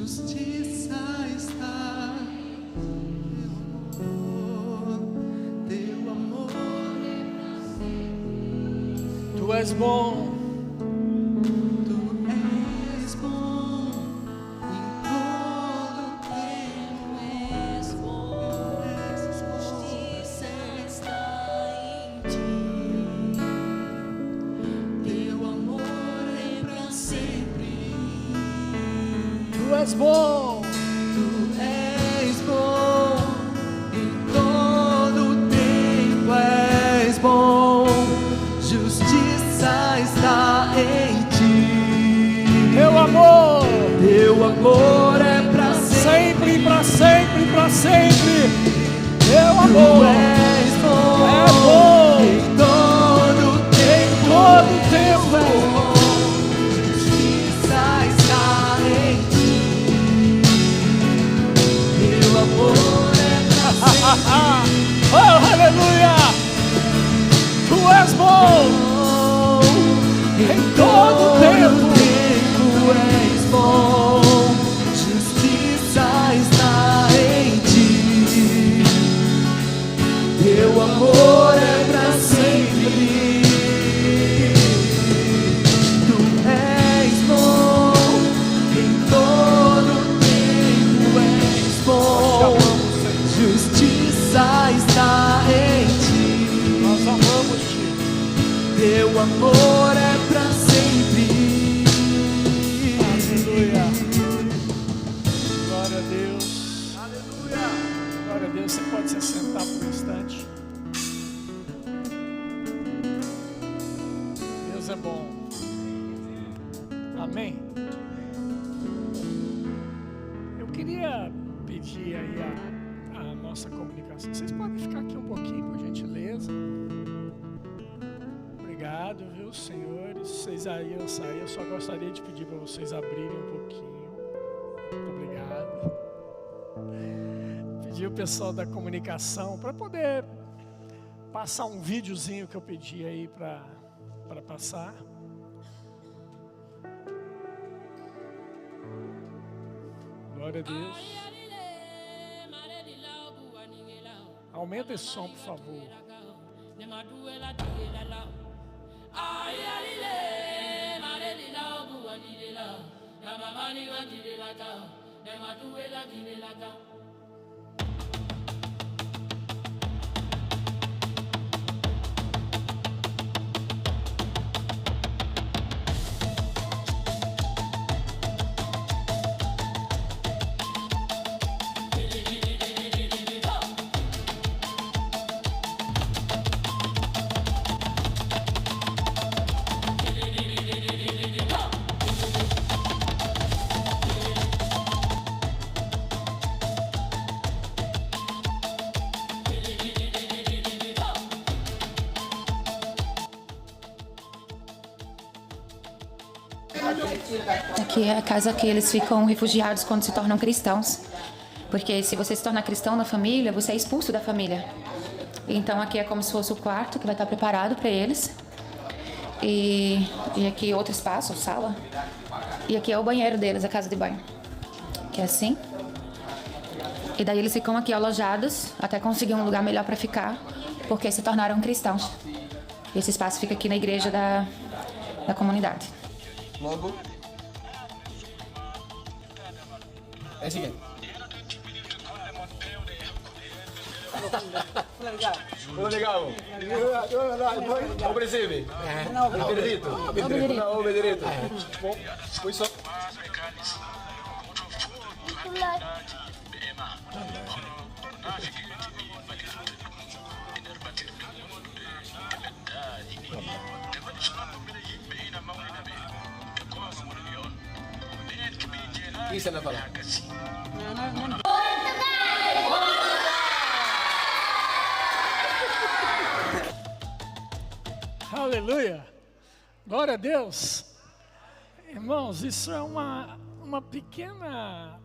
justiça está. Teu amor Tu és bom. és bom, tu és bom, em todo tempo és bom, justiça está em ti. Teu amor é pra sempre, pra sempre, pra sempre. Teu amor és bom, é bom, em todo tempo, é bom. Oh, aleluia! Tu és bom em todo tempo és bom, justiça está em ti. Teu amor é pra sempre. Tu és bom em todo tempo és bom. Justiça está em ti. Nós amamos ti. Teu amor é pra sempre. Aleluia. Glória a Deus. Aleluia. Glória a Deus. Você pode se sentar por um instante. Deus é bom. Amém. Eu queria pedir aí a nossa comunicação. Vocês podem ficar aqui um pouquinho, por gentileza. Obrigado, viu, senhores. Vocês aí iam sair. Eu só gostaria de pedir para vocês abrirem um pouquinho. Muito obrigado. Pedir o pessoal da comunicação para poder passar um videozinho que eu pedi aí para passar. Glória a Deus. Aumenta esse som, por favor. Aqui é a casa que eles ficam refugiados quando se tornam cristãos. Porque se você se tornar cristão na família, você é expulso da família. Então aqui é como se fosse o quarto que vai estar preparado para eles. E aqui outro espaço, sala. E aqui é o banheiro deles, a casa de banho. Que é assim. E daí eles ficam aqui alojados até conseguir um lugar melhor para ficar, porque se tornaram cristãos. E esse espaço fica aqui na igreja da comunidade. Logo. É o seguinte. Legal. Não percebe? Não, obedito. Bom, foi só. Isso não fala. Aleluia. Glória a Deus. Irmãos, isso é uma pequena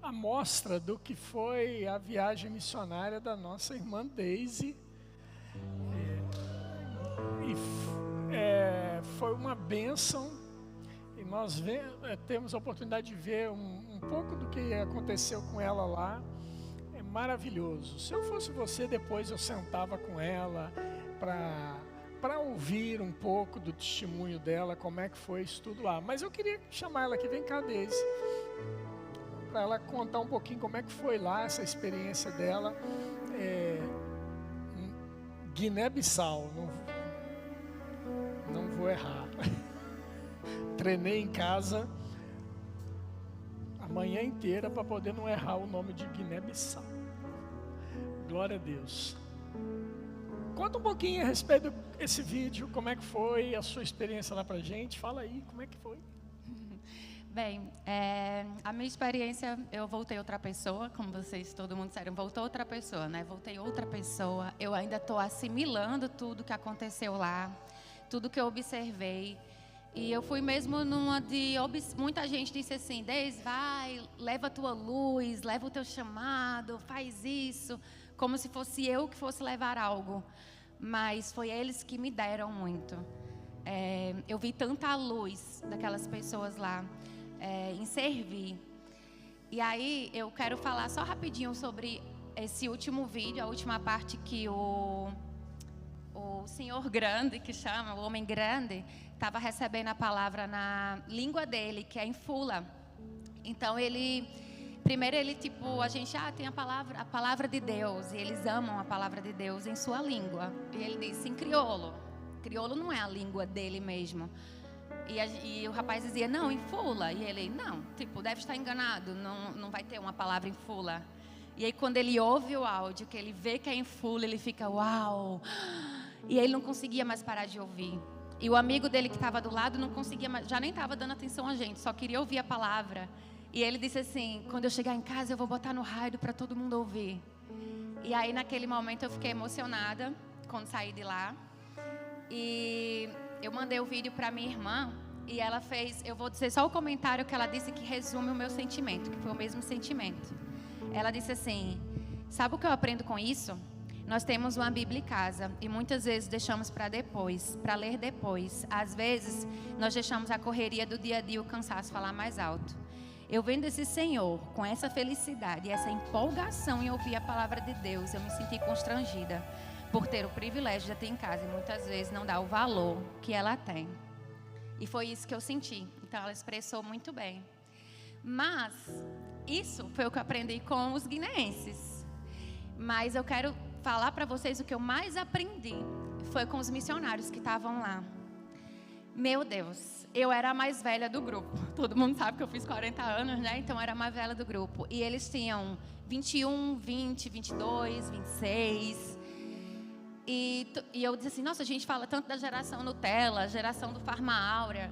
amostra do que foi a viagem missionária da nossa irmã Daisy. Foi uma bênção. E nós temos a oportunidade de ver um pouco do que aconteceu com ela lá. É maravilhoso. Se eu fosse você, depois eu sentava com ela para ouvir um pouco do testemunho dela, como é que foi isso tudo lá. Mas eu queria chamar ela aqui, vem cá, Deise, para ela contar um pouquinho como é que foi lá essa experiência dela. Guiné-Bissau, não vou errar. Treinei em casa a manhã inteira para poder não errar o nome de Guiné-Bissau. Glória a Deus. Conta um pouquinho a respeito desse vídeo, como é que foi a sua experiência lá pra gente. Fala aí, como é que foi? Bem, a minha experiência, eu voltei outra pessoa, como vocês, todo mundo disseram, voltou outra pessoa, né? Voltei outra pessoa, eu ainda estou assimilando tudo que aconteceu lá, tudo que eu observei. E eu fui mesmo numa de... Muita gente disse assim, Deise, vai, leva a tua luz, leva o teu chamado, faz isso, como se fosse eu que fosse levar algo. Mas foi eles que me deram muito. Eu vi tanta luz daquelas pessoas lá. Em servir. E aí eu quero falar só rapidinho sobre esse último vídeo, a última parte que o senhor grande, que chama, o homem grande, estava recebendo a palavra na língua dele, que é em Fula. Então primeiro ele a gente tem a palavra de Deus, e eles amam a palavra de Deus em sua língua. E ele disse em crioulo. Crioulo não é a língua dele mesmo. E o rapaz dizia, não, em Fula. E ele, não, deve estar enganado, não vai ter uma palavra em Fula. E aí quando ele ouve o áudio, que ele vê que é em Fula, ele fica, uau. E ele não conseguia mais parar de ouvir. E o amigo dele que estava do lado não conseguia mais, já nem estava dando atenção a gente, só queria ouvir a palavra. E ele disse assim, quando eu chegar em casa eu vou botar no rádio para todo mundo ouvir. E aí naquele momento eu fiquei emocionada quando saí de lá. E eu mandei o vídeo para minha irmã e ela fez, eu vou dizer só o comentário que ela disse que resume o meu sentimento, que foi o mesmo sentimento. Ela disse assim, sabe o que eu aprendo com isso? Nós temos uma Bíblia em casa e muitas vezes deixamos para depois, para ler depois. Às vezes nós deixamos a correria do dia a dia, o cansaço falar mais alto. Eu vendo esse Senhor com essa felicidade e essa empolgação em ouvir a palavra de Deus, eu me senti constrangida por ter o privilégio de ter em casa e muitas vezes não dá o valor que ela tem. E foi isso que eu senti. Então ela expressou muito bem. Mas isso foi o que eu aprendi com os guineenses. Mas eu quero falar para vocês o que eu mais aprendi foi com os missionários que estavam lá. Meu Deus, eu era a mais velha do grupo. Todo mundo sabe que eu fiz 40 anos, né? Então eu era a mais velha do grupo. E eles tinham 21, 20, 22, 26... E eu disse assim, nossa, a gente fala tanto da geração Nutella, geração do Farma Áurea,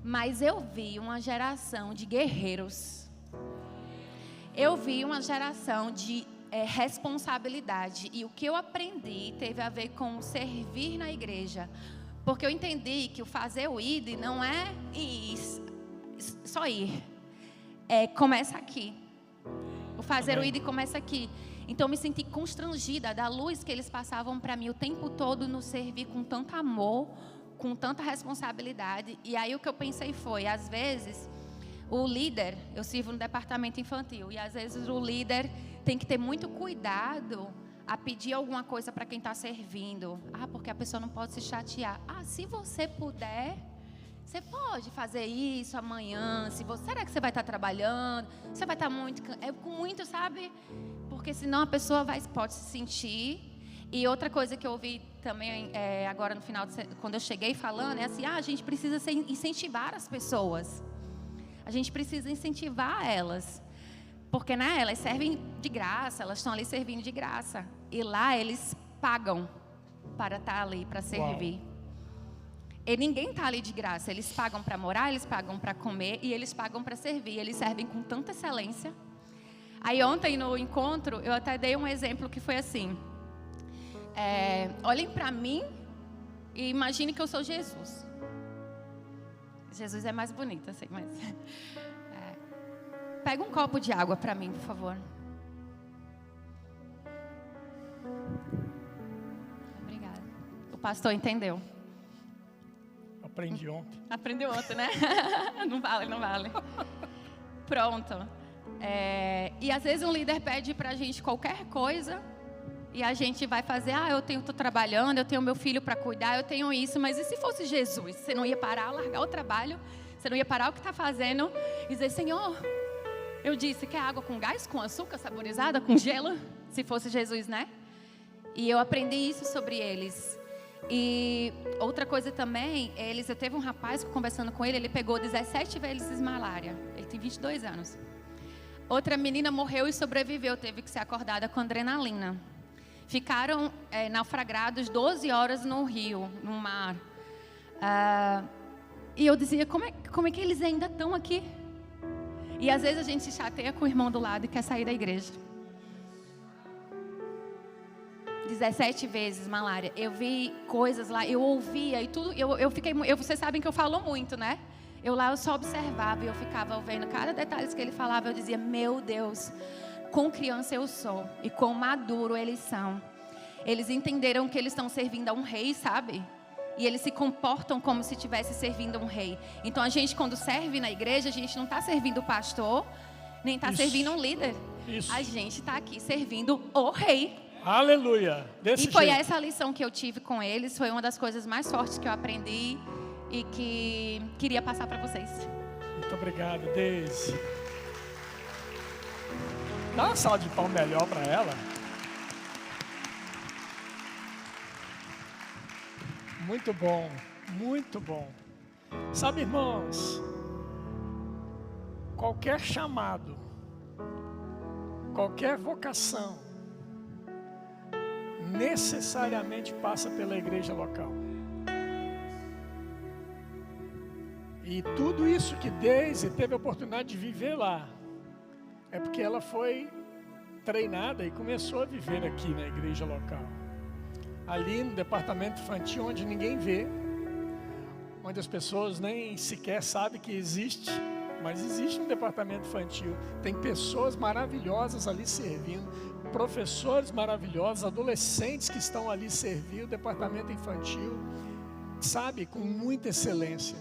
mas eu vi uma geração de guerreiros. Eu vi uma geração de responsabilidade. E o que eu aprendi teve a ver com servir na igreja. Porque eu entendi que o fazer o ID não é só ir. Começa aqui. O fazer o ID começa aqui. Então eu me senti constrangida da luz que eles passavam para mim o tempo todo no servir com tanto amor, com tanta responsabilidade. E aí o que eu pensei foi, às vezes, o líder, eu sirvo no departamento infantil, e às vezes o líder tem que ter muito cuidado a pedir alguma coisa para quem está servindo. Porque a pessoa não pode se chatear. Se você puder, você pode fazer isso amanhã. Será que você vai estar trabalhando? Você vai estar muito, sabe? Porque senão a pessoa pode se sentir. E outra coisa que eu ouvi também agora no final, quando eu cheguei falando, é assim, a gente precisa incentivar as pessoas. A gente precisa incentivar elas. Porque né, elas servem de graça, elas estão ali servindo de graça. E lá eles pagam para estar ali, para servir. Uau. E ninguém está ali de graça. Eles pagam para morar, eles pagam para comer e eles pagam para servir. Eles servem com tanta excelência. Aí ontem no encontro, eu até dei um exemplo que foi assim. Olhem para mim e imagine que eu sou Jesus. Jesus é mais bonito, assim, mas... Pega um copo de água para mim, por favor. Obrigada. O pastor entendeu. Aprendi ontem. Aprendeu ontem, né? Não vale. Pronto. E às vezes um líder pede pra gente qualquer coisa e a gente vai fazer, tô trabalhando, eu tenho meu filho para cuidar, eu tenho isso, mas e se fosse Jesus? Você não ia parar, largar o trabalho, você não ia parar o que está fazendo e dizer, Senhor, eu disse, quer água com gás, com açúcar, saborizada, com gelo? Se fosse Jesus, né? E eu aprendi isso sobre eles. E outra coisa também, eu teve um rapaz conversando com ele pegou 17 vezes malária. Ele tem 22 anos. Outra menina morreu e sobreviveu, teve que ser acordada com adrenalina. Ficaram naufragados 12 horas no rio, no mar. E eu dizia, como é que eles ainda estão aqui? E às vezes a gente se chateia com o irmão do lado e quer sair da igreja. 17 vezes malária. Eu vi coisas lá, eu ouvia e tudo. Vocês sabem que eu falo muito, né? Eu só observava e eu ficava vendo cada detalhe que ele falava. Eu dizia, meu Deus, com criança eu sou e com maduro eles são. Eles entenderam que eles estão servindo a um rei, sabe? E eles se comportam como se estivesse servindo a um rei. Então a gente, quando serve na igreja, a gente não está servindo o pastor, nem está servindo um líder. Isso. A gente está aqui servindo o rei. Aleluia. E foi essa lição que eu tive com eles. Foi uma das coisas mais fortes que eu aprendi e que queria passar para vocês. Muito obrigado, Deise. Dá uma salva de palmas melhor para ela. Muito bom, muito bom. Sabe, irmãos, qualquer chamado, qualquer vocação, necessariamente passa pela igreja local. E tudo isso que Deise teve a oportunidade de viver lá, é porque ela foi treinada e começou a viver aqui na igreja local. Ali no departamento infantil, onde ninguém vê, onde as pessoas nem sequer sabem que existe, mas existe um departamento infantil. Tem pessoas maravilhosas ali servindo, professores maravilhosos, adolescentes que estão ali servindo o departamento infantil, sabe, com muita excelência.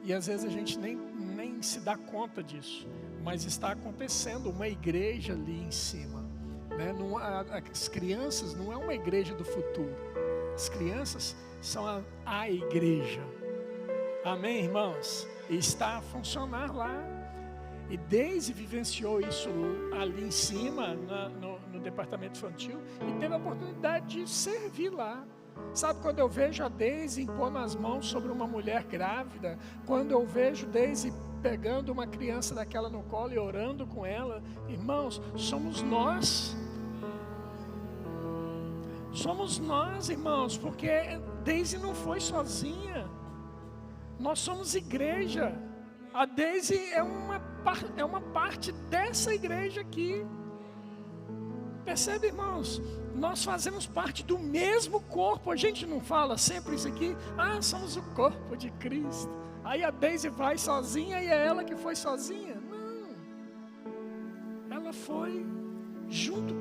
E às vezes a gente nem se dá conta disso, mas está acontecendo uma igreja ali em cima. As crianças não é uma igreja do futuro. As crianças são a igreja. Amém, irmãos? E está a funcionar lá. E Deise vivenciou isso ali em cima, no departamento infantil, e teve a oportunidade de servir lá. Sabe, quando eu vejo a Deise impondo as mãos sobre uma mulher grávida, quando eu vejo Deise pegando uma criança daquela no colo e orando com ela, irmãos, somos nós. Somos nós, irmãos, porque Deise não foi sozinha. Nós somos igreja. A Deise é uma parte dessa igreja aqui. Percebe, irmãos? Nós fazemos parte do mesmo corpo. A gente não fala sempre isso aqui. Somos o corpo de Cristo. Aí a Deise vai sozinha e é ela que foi sozinha. Não. Ela foi junto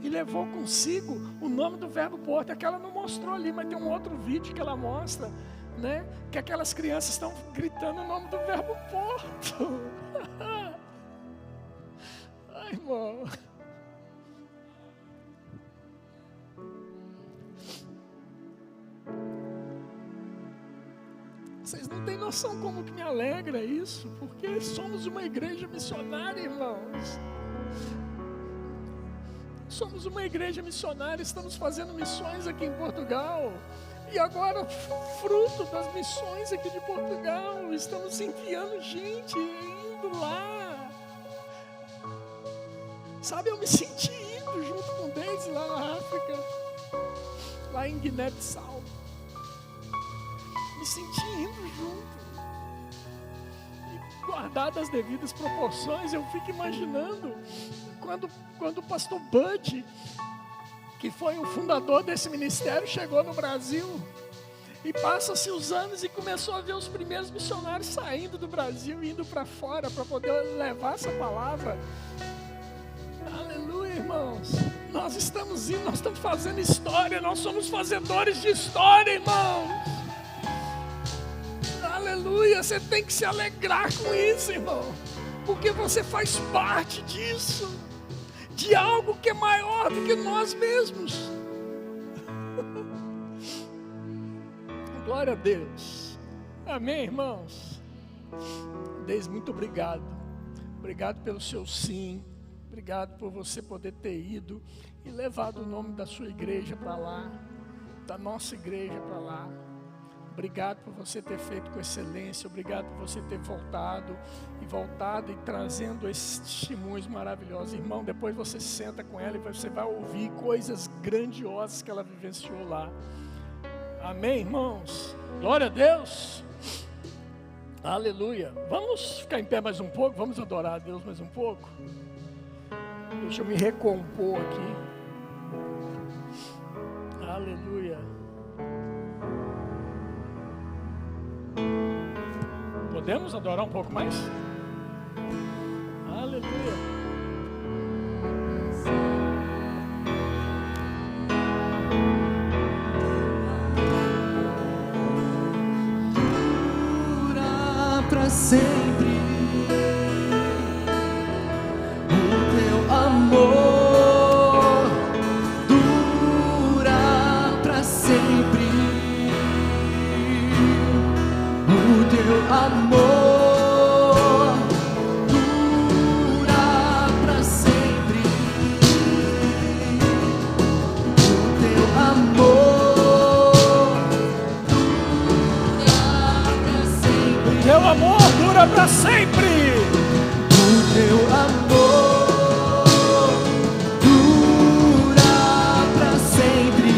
e levou consigo o nome do Verbo Porto. É que ela não mostrou ali, mas tem um outro vídeo que ela mostra, né? Que aquelas crianças estão gritando o nome do Verbo Porto. Ai, irmão. Vocês não têm noção como que me alegra isso, porque somos uma igreja missionária, irmãos. Somos uma igreja missionária, estamos fazendo missões aqui em Portugal. E agora, fruto das missões aqui de Portugal, estamos enviando gente, indo lá. Sabe, eu me senti indo junto com Deise lá na África, lá em Guiné-Bissau. Me senti indo junto. E guardadas as devidas proporções, eu fico imaginando quando o pastor Bud, que foi o fundador desse ministério, chegou no Brasil. E passa-se os anos e começou a ver os primeiros missionários saindo do Brasil e indo para fora para poder levar essa palavra. Aleluia, irmãos. Nós estamos indo, nós estamos fazendo história, nós somos fazedores de história, irmãos. Aleluia, você tem que se alegrar com isso, irmão. Porque você faz parte disso. De algo que é maior do que nós mesmos. Glória a Deus. Amém, irmãos? Deus, muito obrigado. Obrigado pelo seu sim. Obrigado por você poder ter ido e levado o nome da sua igreja para lá, da nossa igreja para lá. Obrigado por você ter feito com excelência. Obrigado por você ter voltado e trazendo esses testemunhos maravilhosos. Irmão, depois você senta com ela e você vai ouvir coisas grandiosas que ela vivenciou lá. Amém, irmãos? Glória a Deus. Aleluia. Vamos ficar em pé mais um pouco? Vamos adorar a Deus mais um pouco? Deixa eu me recompor aqui. Aleluia. Podemos adorar um pouco mais? Aleluia. Dura pra sempre o teu amor, dura pra sempre o teu amor, dura pra sempre o teu amor, Teu amor dura para sempre. o teu amor dura pra sempre.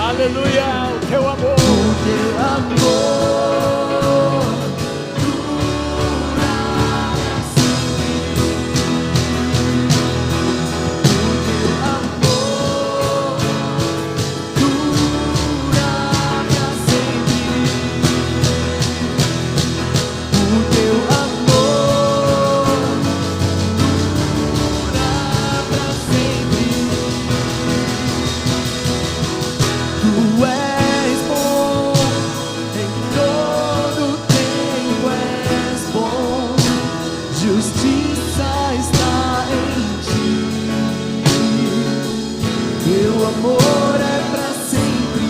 Aleluia, o teu amor. O teu amor dura pra sempre. O teu amor dura pra sempre. O teu amor dura pra sempre. Tu és bom, em todo tempo és bom, justiça está em ti. Teu amor é pra sempre.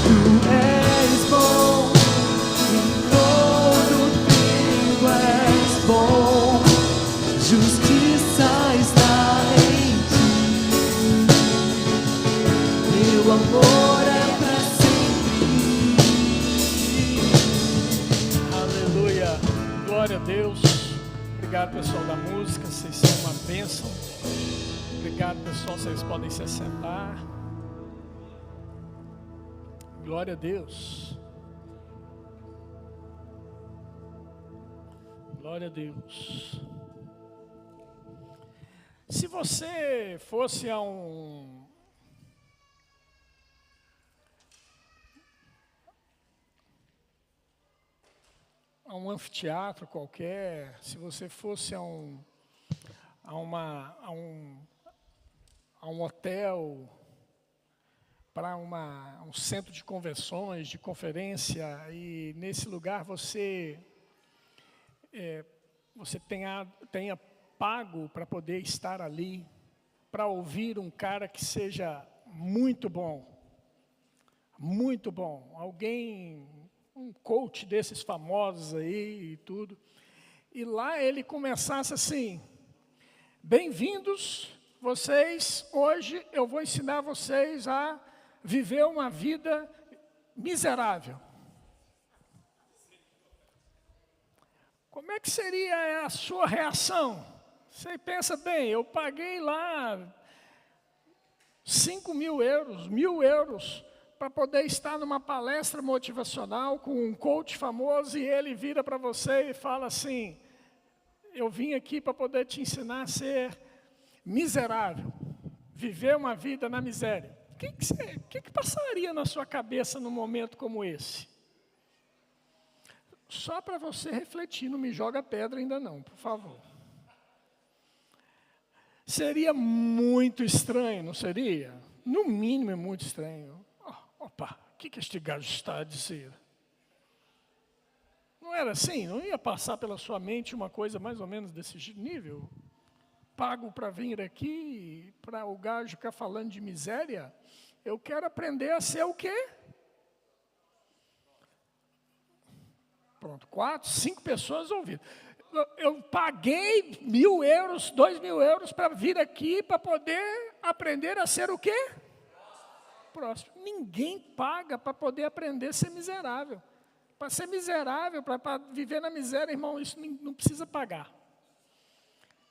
Tu és bom, em todo tempo és bom, justiça está em ti. Teu amor é pra sempre. Aleluia, glória a Deus. Obrigado, pessoal da música, vocês são uma bênção. Obrigado, pessoal, vocês podem se assentar. Glória a Deus. Glória a Deus. Se você fosse a um anfiteatro qualquer, se você fosse a um hotel, para um centro de convenções, de conferência, e nesse lugar você tenha pago para poder estar ali, para ouvir um cara que seja muito bom, alguém, um coach desses famosos aí e tudo, e lá ele começasse assim: bem-vindos vocês, hoje eu vou ensinar vocês a viver uma vida miserável. Como é que seria a sua reação? Você pensa bem, eu paguei lá 5.000 euros, 1.000 euros, para poder estar numa palestra motivacional com um coach famoso, e ele vira para você e fala assim: eu vim aqui para poder te ensinar a ser miserável, viver uma vida na miséria. O que passaria na sua cabeça num momento como esse? Só para você refletir, não me joga pedra ainda não, por favor. Seria muito estranho, não seria? No mínimo é muito estranho. Opa, o que este gajo está a dizer? Não era assim? Não ia passar pela sua mente uma coisa mais ou menos desse nível? Pago para vir aqui, para o gajo ficar falando de miséria? Eu quero aprender a ser o quê? Pronto, 4, 5 pessoas ouviram. Eu paguei 1.000 euros, 2.000 euros para vir aqui para poder aprender a ser o quê? Próximo. Ninguém paga para poder aprender a ser miserável. Para ser miserável, para viver na miséria, irmão, isso não precisa pagar.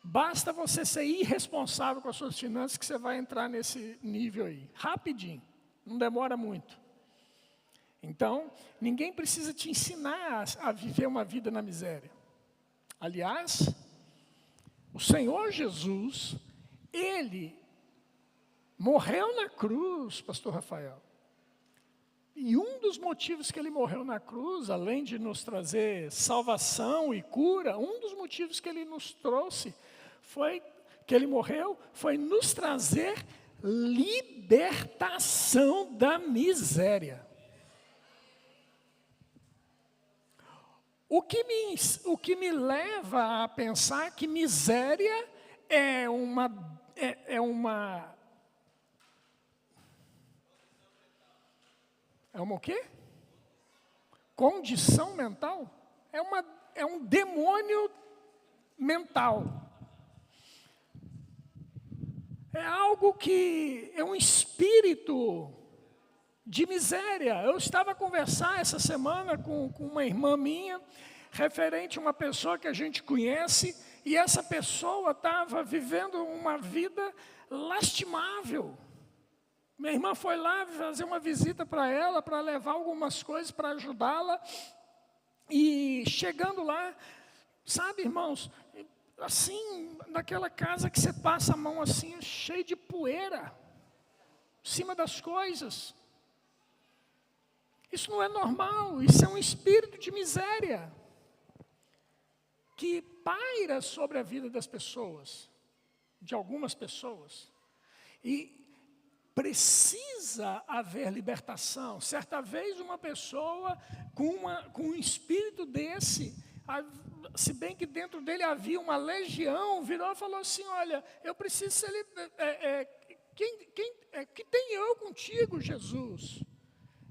Basta você ser irresponsável com as suas finanças que você vai entrar nesse nível aí. Rapidinho, não demora muito. Então, ninguém precisa te ensinar a viver uma vida na miséria. Aliás, o Senhor Jesus, Ele morreu na cruz, pastor Rafael. E um dos motivos que Ele morreu na cruz, além de nos trazer salvação e cura, um dos motivos que Ele nos trouxe, que Ele morreu, foi nos trazer libertação da miséria. O que me leva a pensar que miséria é uma o quê? Condição mental? É um demônio mental. É algo que é um espírito de miséria. Eu estava a conversar essa semana com uma irmã minha, referente a uma pessoa que a gente conhece, e essa pessoa estava vivendo uma vida lastimável. Minha irmã foi lá fazer uma visita para ela, para levar algumas coisas para ajudá-la, e chegando lá, sabe, irmãos, assim, naquela casa que você passa a mão assim, cheio de poeira, em cima das coisas. Isso não é normal, isso é um espírito de miséria que paira sobre a vida das pessoas, de algumas pessoas. E precisa haver libertação. Certa vez uma pessoa com um espírito desse, se bem que dentro dele havia uma legião, virou e falou assim, olha, eu preciso ser que tem eu contigo, Jesus?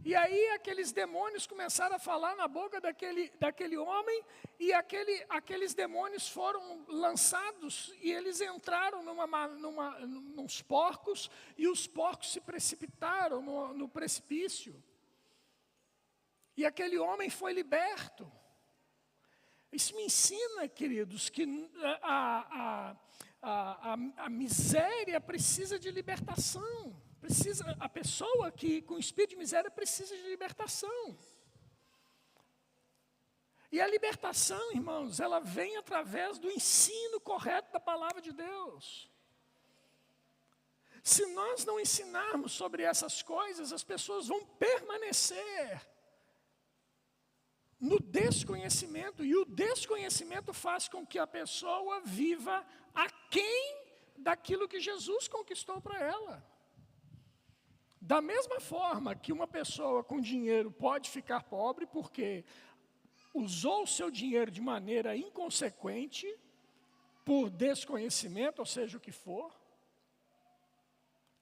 E aí aqueles demônios começaram a falar na boca daquele homem, e aqueles demônios foram lançados, e eles entraram nos porcos, e os porcos se precipitaram no precipício. E aquele homem foi liberto. Isso me ensina, queridos, que a miséria precisa de libertação. A pessoa que com espírito de miséria precisa de libertação. E a libertação, irmãos, ela vem através do ensino correto da palavra de Deus. Se nós não ensinarmos sobre essas coisas, as pessoas vão permanecer no desconhecimento, e o desconhecimento faz com que a pessoa viva aquém daquilo que Jesus conquistou para ela. Da mesma forma que uma pessoa com dinheiro pode ficar pobre porque usou o seu dinheiro de maneira inconsequente, por desconhecimento, ou seja, o que for,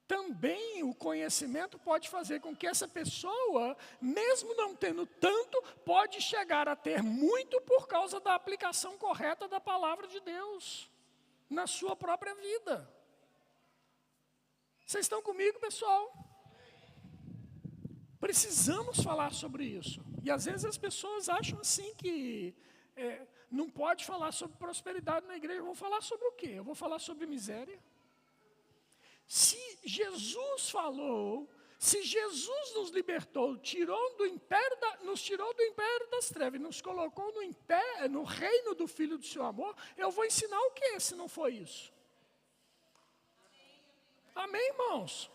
também o conhecimento pode fazer com que essa pessoa, mesmo não tendo tanto, pode chegar a ter muito por causa da aplicação correta da palavra de Deus na sua própria vida. Vocês estão comigo, pessoal? Precisamos falar sobre isso. E às vezes as pessoas acham assim que não pode falar sobre prosperidade na igreja. Eu vou falar sobre o quê? Eu vou falar sobre miséria? Se Jesus falou, se Jesus nos libertou, nos tirou do império das trevas e nos colocou no reino do Filho do seu amor, eu vou ensinar o quê se não for isso? Amém, irmãos?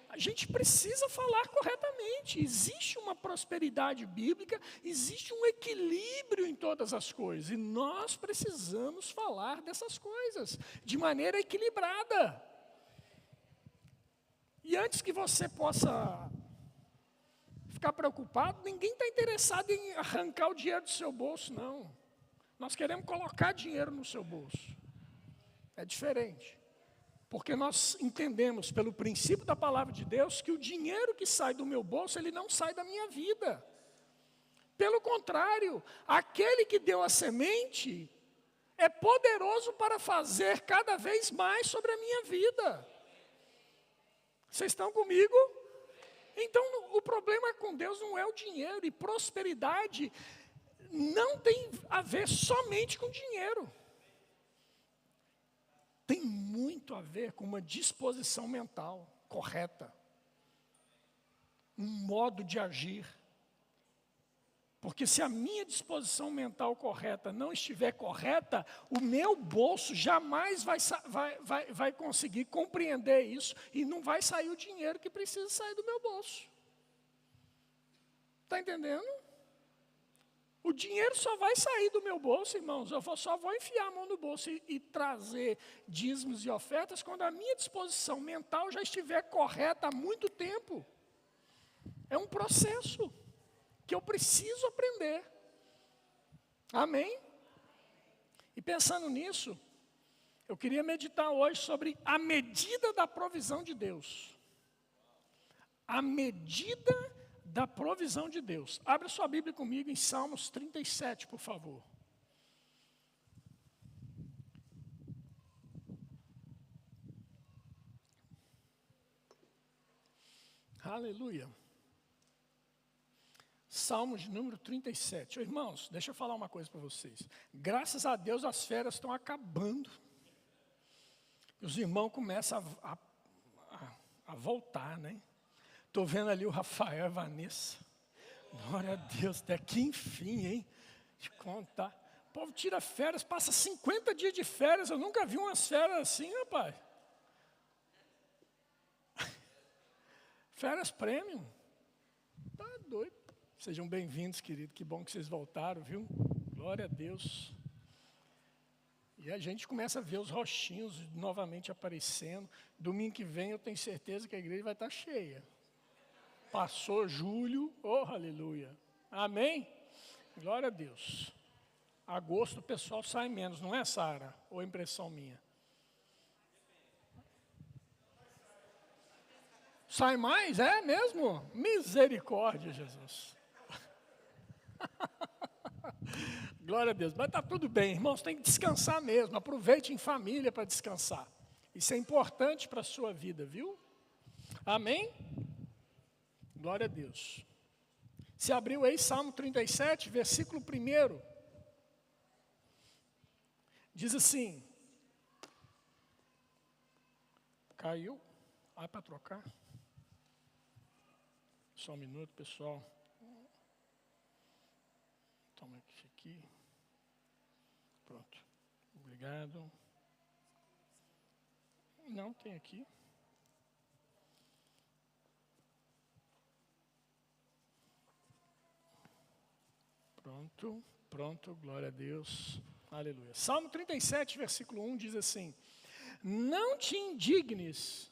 A gente precisa falar corretamente. Existe uma prosperidade bíblica, existe um equilíbrio em todas as coisas. E nós precisamos falar dessas coisas de maneira equilibrada. E antes que você possa ficar preocupado, ninguém está interessado em arrancar o dinheiro do seu bolso, não. Nós queremos colocar dinheiro no seu bolso. É diferente. Porque nós entendemos, pelo princípio da palavra de Deus, que o dinheiro que sai do meu bolso, ele não sai da minha vida. Pelo contrário, aquele que deu a semente é poderoso para fazer cada vez mais sobre a minha vida. Vocês estão comigo? Então, o problema com Deus não é o dinheiro, e prosperidade não tem a ver somente com dinheiro. Tem muito a ver com uma disposição mental correta, um modo de agir. Porque se a minha disposição mental correta não estiver correta, o meu bolso jamais vai conseguir compreender isso e não vai sair o dinheiro que precisa sair do meu bolso. Está entendendo? O dinheiro só vai sair do meu bolso, irmãos. Eu só vou enfiar a mão no bolso e trazer dízimos e ofertas quando a minha disposição mental já estiver correta há muito tempo. É um processo que eu preciso aprender. Amém? E pensando nisso, eu queria meditar hoje sobre a medida da provisão de Deus. A medida da provisão de Deus. Abre sua Bíblia comigo em Salmos 37, por favor. Aleluia. Salmos de número 37. Irmãos, deixa eu falar uma coisa para vocês. Graças a Deus as férias estão acabando. Os irmãos começam a voltar, né? Estou vendo ali o Rafael e a Vanessa. Glória a Deus, até que enfim, hein? Te contar. O povo tira férias, passa 50 dias de férias. Eu nunca vi umas férias assim, rapaz. Férias premium. Tá doido. Sejam bem-vindos, querido. Que bom que vocês voltaram, viu? Glória a Deus. E a gente começa a ver os rostinhos novamente aparecendo. Domingo que vem eu tenho certeza que a igreja vai estar cheia. Passou julho, oh aleluia. Amém? Glória a Deus. Agosto o pessoal sai menos, não é, Sara? Ou é impressão minha? Sai mais? É mesmo? Misericórdia, Jesus. Glória a Deus. Mas está tudo bem, irmãos, tem que descansar mesmo. Aproveite em família para descansar. Isso é importante para a sua vida, viu? Amém? Glória a Deus. Se abriu aí Salmo 37, versículo 1. Diz assim. Caiu? Ah, para trocar? Só um minuto, pessoal. Toma aqui. Pronto. Obrigado. Não, tem aqui. Pronto, glória a Deus, aleluia. Salmo 37, versículo 1 diz assim: não te indignes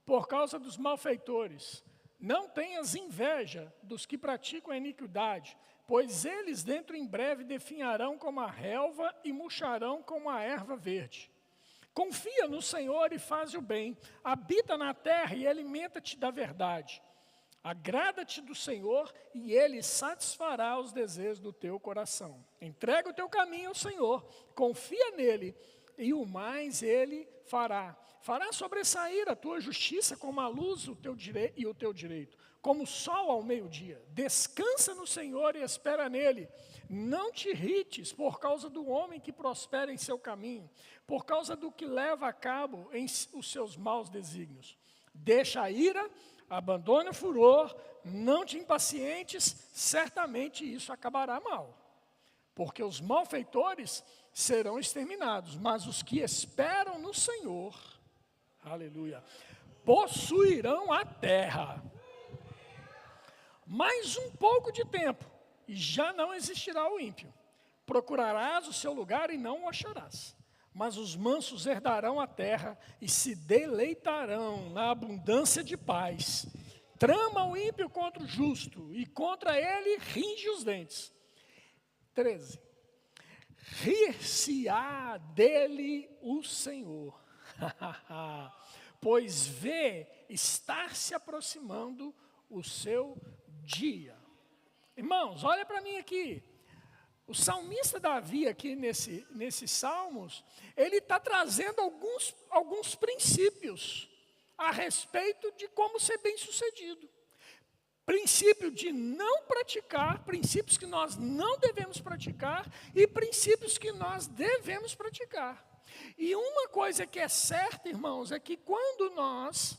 por causa dos malfeitores, não tenhas inveja dos que praticam a iniquidade, pois eles dentro em breve definharão como a relva e murcharão como a erva verde. Confia no Senhor e faz o bem, habita na terra e alimenta-te da verdade. Agrada-te do Senhor e Ele satisfará os desejos do teu coração. Entrega o teu caminho ao Senhor, confia nele e o mais Ele fará. Fará sobressair a tua justiça como a luz o teu direito, como o sol ao meio-dia. Descansa no Senhor e espera nele. Não te irrites por causa do homem que prospera em seu caminho, por causa do que leva a cabo em os seus maus desígnios. Deixa a ira, abandona o furor, não te impacientes, certamente isso acabará mal. Porque os malfeitores serão exterminados, mas os que esperam no Senhor, aleluia, possuirão a terra. Mais um pouco de tempo, e já não existirá o ímpio. Procurarás o seu lugar e não o acharás. Mas os mansos herdarão a terra e se deleitarão na abundância de paz. Trama o ímpio contra o justo, e contra ele ringe os dentes. 13. Rir-se-á dele o Senhor, pois vê estar se aproximando o seu dia. Irmãos, olha para mim aqui. O salmista Davi aqui nesses salmos, ele está trazendo alguns princípios a respeito de como ser bem-sucedido. Princípio de não praticar, princípios que nós não devemos praticar e princípios que nós devemos praticar. E uma coisa que é certa, irmãos, é que quando nós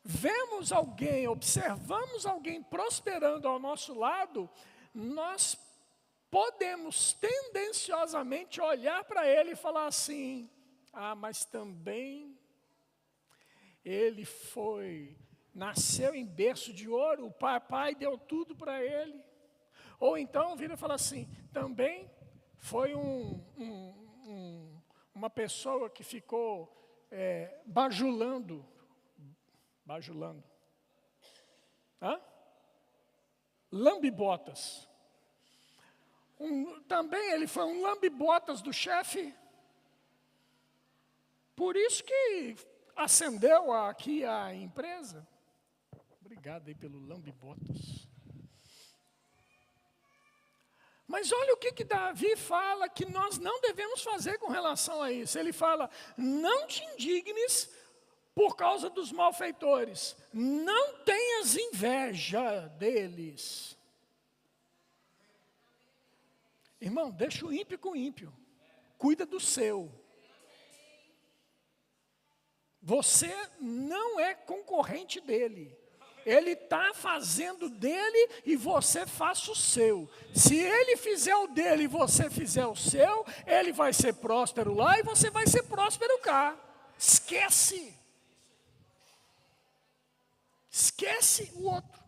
vemos alguém, observamos alguém prosperando ao nosso lado, nós podemos tendenciosamente olhar para ele e falar assim: ah, mas também ele nasceu em berço de ouro, o papai deu tudo para ele. Ou então vira e fala assim: também foi uma pessoa que ficou bajulando. Lambe-botas. Também ele foi um lambe-botas do chefe. Por isso que ascendeu aqui a empresa. Obrigado aí pelo lambe-botas. Mas olha o que Davi fala que nós não devemos fazer com relação a isso. Ele fala: não te indignes por causa dos malfeitores, não tenhas inveja deles. Irmão, deixa o ímpio com o ímpio, cuida do seu. Você não é concorrente dele. Ele está fazendo dele e você faça o seu. Se ele fizer o dele e você fizer o seu, ele vai ser próspero lá e você vai ser próspero cá. Esquece. Esquece o outro.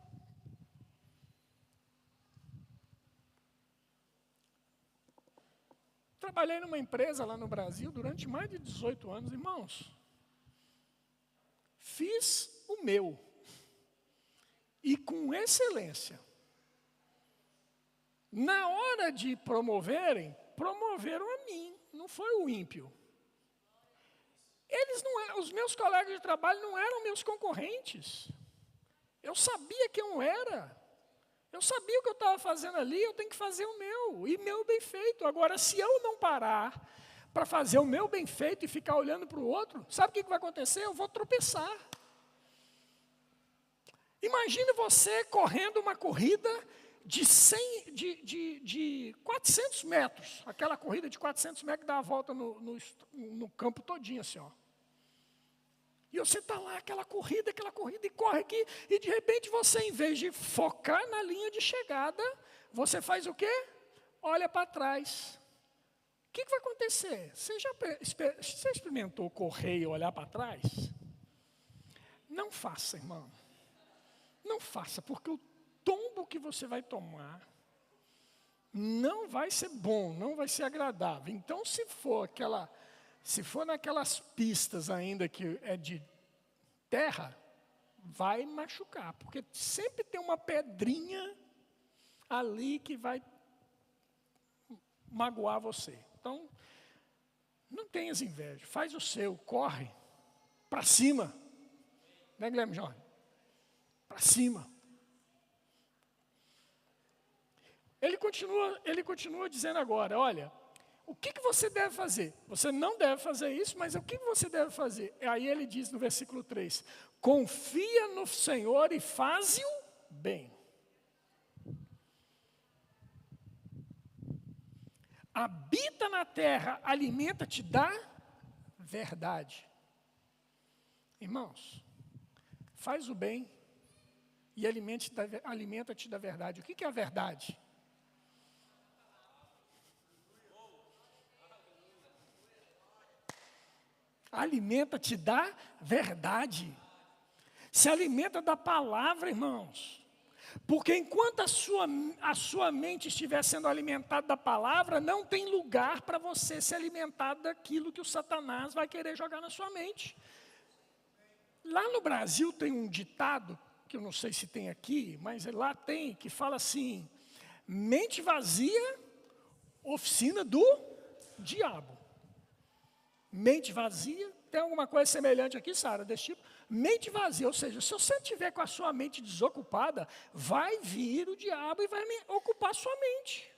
Trabalhei numa empresa lá no Brasil durante mais de 18 anos, irmãos. Fiz o meu. E com excelência. Na hora de promoveram a mim, não foi o ímpio. Os meus colegas de trabalho não eram meus concorrentes. Eu sabia que eu não era. Eu sabia o que eu estava fazendo ali, eu tenho que fazer o meu, e meu bem feito. Agora, se eu não parar para fazer o meu bem feito e ficar olhando para o outro, sabe o que vai acontecer? Eu vou tropeçar. Imagine você correndo uma corrida de 400 metros. Aquela corrida de 400 metros que dá a volta no campo todinho, assim, ó. E você está lá, aquela corrida, e corre aqui, e de repente você, em vez de focar na linha de chegada, você faz o quê? Olha para trás. O que vai acontecer? Você experimentou correr e olhar para trás? Não faça, irmão. Não faça, porque o tombo que você vai tomar não vai ser bom, não vai ser agradável. Então, se for naquelas pistas ainda que é de terra, vai machucar, porque sempre tem uma pedrinha ali que vai magoar você. Então, não tenhas inveja, faz o seu, corre para cima. Né, Guilherme Jorge? Para cima. Ele continua dizendo agora, olha, o que você deve fazer? Você não deve fazer isso, mas o que você deve fazer? Aí ele diz no versículo 3, confia no Senhor e faze-o bem. Habita na terra, alimenta-te da verdade. Irmãos, faz o bem e alimenta-te da verdade. O que é a verdade? Alimenta-te da verdade. Se alimenta da palavra, irmãos. Porque enquanto a sua mente estiver sendo alimentada da palavra, não tem lugar para você se alimentar daquilo que o Satanás vai querer jogar na sua mente. Lá no Brasil tem um ditado que eu não sei se tem aqui, mas lá tem, que fala assim, mente vazia, oficina do diabo. Mente vazia, tem alguma coisa semelhante aqui, Sara, desse tipo? Mente vazia, ou seja, se você estiver com a sua mente desocupada, vai vir o diabo e vai ocupar a sua mente.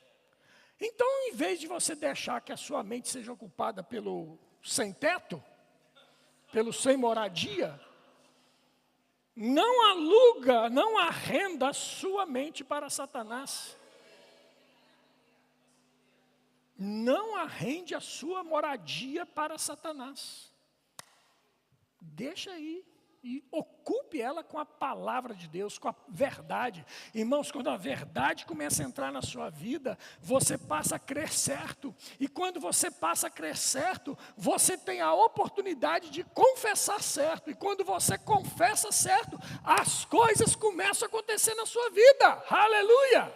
Então, em vez de você deixar que a sua mente seja ocupada pelo sem teto, pelo sem moradia, não aluga, não arrenda a sua mente para Satanás. Não arrende a sua moradia para Satanás. Deixa aí e ocupe ela com a palavra de Deus, com a verdade. Irmãos, quando a verdade começa a entrar na sua vida, você passa a crer certo. E quando você passa a crer certo, você tem a oportunidade de confessar certo. E quando você confessa certo, as coisas começam a acontecer na sua vida. Aleluia!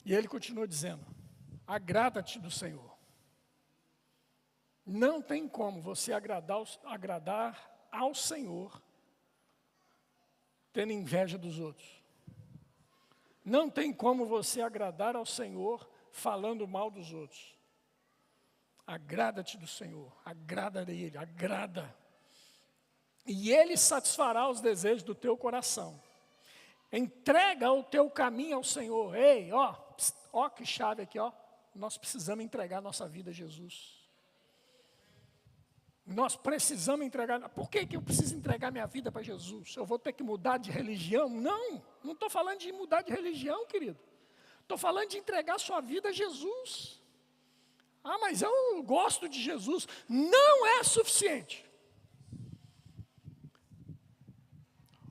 E ele continua dizendo, agrada-te do Senhor. Não tem como você agradar ao Senhor tendo inveja dos outros. Não tem como você agradar ao Senhor falando mal dos outros. Agrada-te do Senhor, agrada dele, agrada. E ele satisfará os desejos do teu coração. Entrega o teu caminho ao Senhor. Ei, ó que chave aqui, ó. Nós precisamos entregar nossa vida a Jesus. Nós precisamos entregar. Por que eu preciso entregar minha vida para Jesus? Eu vou ter que mudar de religião? Não estou falando de mudar de religião, querido. Estou falando de entregar sua vida a Jesus. Ah, mas eu gosto de Jesus. Não é suficiente.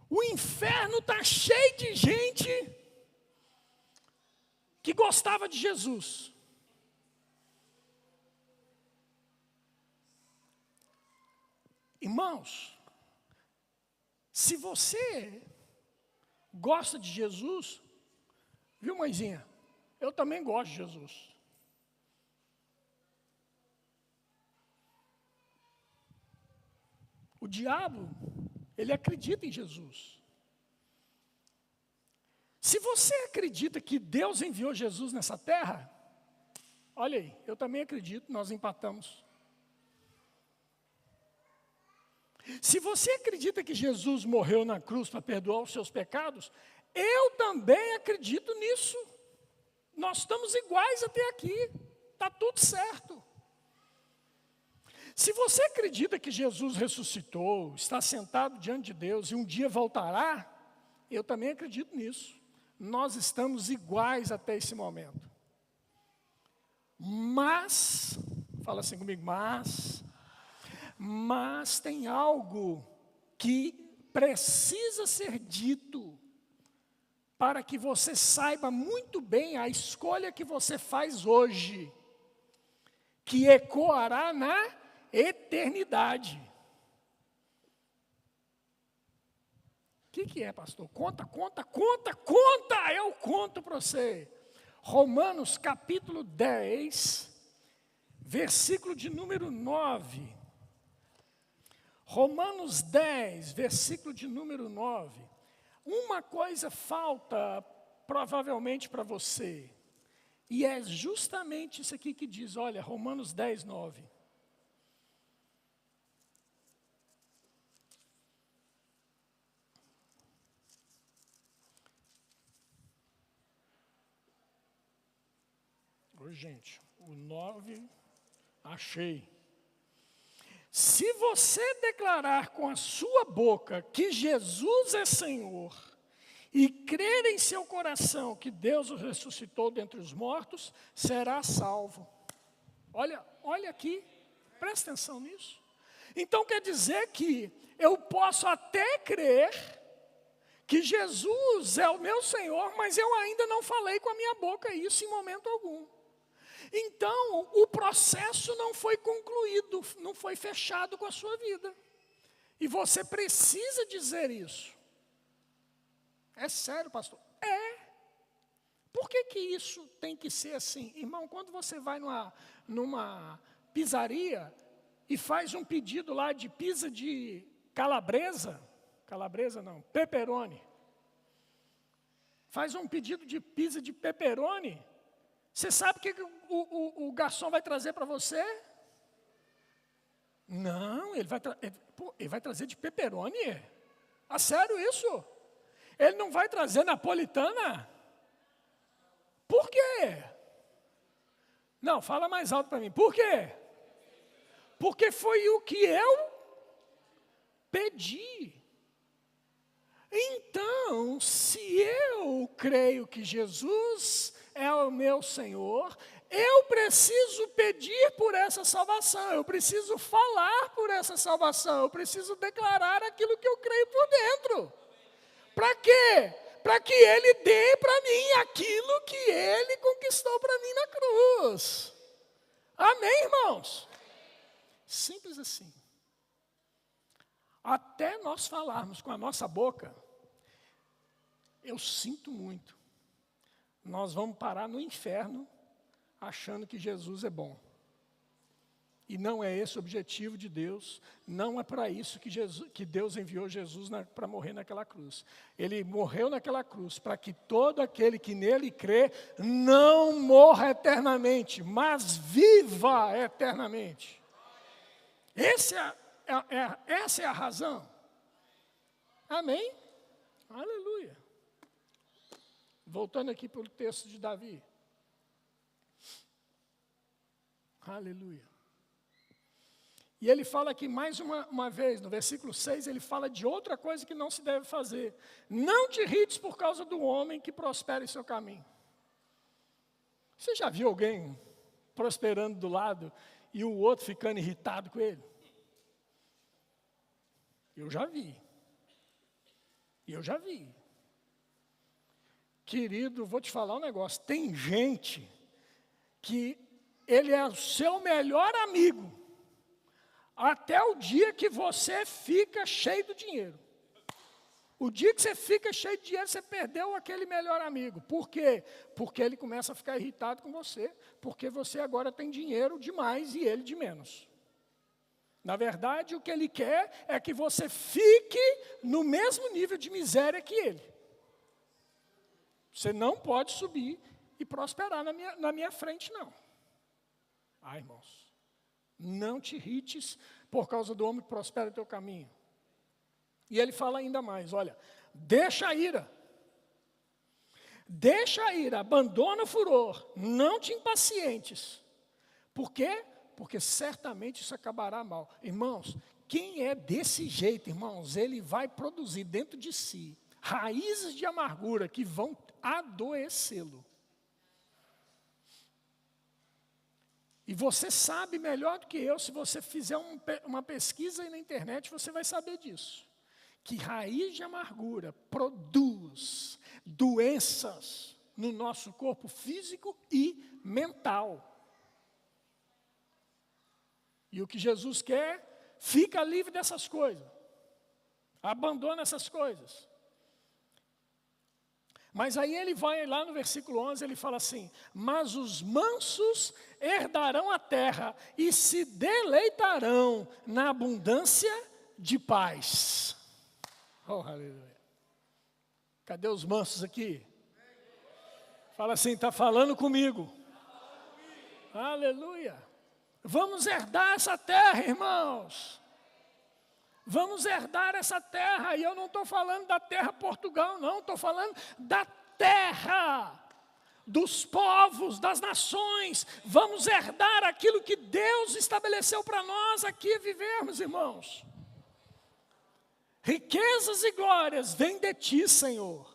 O inferno está cheio de gente que gostava de Jesus. Irmãos, se você gosta de Jesus, viu, mãezinha? Eu também gosto de Jesus. O diabo, ele acredita em Jesus. Se você acredita que Deus enviou Jesus nessa terra, olha aí, eu também acredito, nós empatamos. Se você acredita que Jesus morreu na cruz para perdoar os seus pecados, eu também acredito nisso. Nós estamos iguais até aqui, está tudo certo. Se você acredita que Jesus ressuscitou, está sentado diante de Deus e um dia voltará, eu também acredito nisso. Nós estamos iguais até esse momento. Mas, fala assim comigo, mas tem algo que precisa ser dito para que você saiba muito bem a escolha que você faz hoje, que ecoará na eternidade. O que é, pastor? Conta. Eu conto para você. Romanos capítulo 10, versículo de número 9. Romanos 10, versículo de número 9. Uma coisa falta provavelmente para você. E é justamente isso aqui que diz, olha, Romanos 10, 9. Oi, gente, o 9, achei. Se você declarar com a sua boca que Jesus é Senhor e crer em seu coração que Deus o ressuscitou dentre os mortos, será salvo. Olha aqui, presta atenção nisso. Então quer dizer que eu posso até crer que Jesus é o meu Senhor, mas eu ainda não falei com a minha boca isso em momento algum. Então, o processo não foi concluído, não foi fechado com a sua vida. E você precisa dizer isso. É sério, pastor? É. Por que isso tem que ser assim? Irmão, quando você vai numa pizzaria e faz um pedido lá de pizza de calabresa, Calabresa não, pepperoni. Faz um pedido de pizza de pepperoni. Você sabe o que o garçom vai trazer para você? Não, ele vai trazer de pepperoni. A sério isso? Ele não vai trazer napolitana? Por quê? Não, fala mais alto para mim. Por quê? Porque foi o que eu pedi. Então, se eu creio que Jesus é o meu Senhor, eu preciso pedir por essa salvação, eu preciso falar por essa salvação, eu preciso declarar aquilo que eu creio por dentro. Para quê? Para que Ele dê para mim aquilo que Ele conquistou para mim na cruz. Amém, irmãos? Simples assim. Até nós falarmos com a nossa boca, eu sinto muito, nós vamos parar no inferno achando que Jesus é bom. E não é esse o objetivo de Deus, não é para isso que Deus enviou Jesus para morrer naquela cruz. Ele morreu naquela cruz para que todo aquele que nele crê não morra eternamente, mas viva eternamente. Essa é a razão. Amém? Aleluia. Voltando aqui para o texto de Davi. Aleluia. E ele fala aqui mais uma vez, no versículo 6, ele fala de outra coisa que não se deve fazer. Não te irrites por causa do homem que prospera em seu caminho. Você já viu alguém prosperando do lado e o outro ficando irritado com ele? Eu já vi. Querido, vou te falar um negócio. Tem gente que ele é o seu melhor amigo até o dia que você fica cheio do dinheiro. O dia que você fica cheio de dinheiro, você perdeu aquele melhor amigo. Por quê? Porque ele começa a ficar irritado com você, porque você agora tem dinheiro demais e ele de menos. Na verdade, o que ele quer é que você fique no mesmo nível de miséria que ele. Você não pode subir e prosperar na minha frente, não. Ah, irmãos, não te irrites por causa do homem que prospera no teu caminho. E ele fala ainda mais, olha, deixa a ira, abandona o furor, não te impacientes. Por quê? Porque certamente isso acabará mal. Irmãos, quem é desse jeito, irmãos, ele vai produzir dentro de si raízes de amargura que vão adoecê-lo. E você sabe melhor do que eu, se você fizer uma pesquisa aí na internet, você vai saber disso. Que raiz de amargura produz doenças no nosso corpo físico e mental. E o que Jesus quer, fica livre dessas coisas. Abandona essas coisas. Mas aí ele vai lá no versículo 11, ele fala assim, mas os mansos herdarão a terra e se deleitarão na abundância de paz. Oh, aleluia. Cadê os mansos aqui? Fala assim, está falando comigo. Aleluia. Vamos herdar essa terra, irmãos. Vamos herdar essa terra, e eu não estou falando da terra Portugal, não, estou falando da terra, dos povos, das nações. Vamos herdar aquilo que Deus estabeleceu para nós aqui vivermos, irmãos. Riquezas e glórias vêm de ti, Senhor.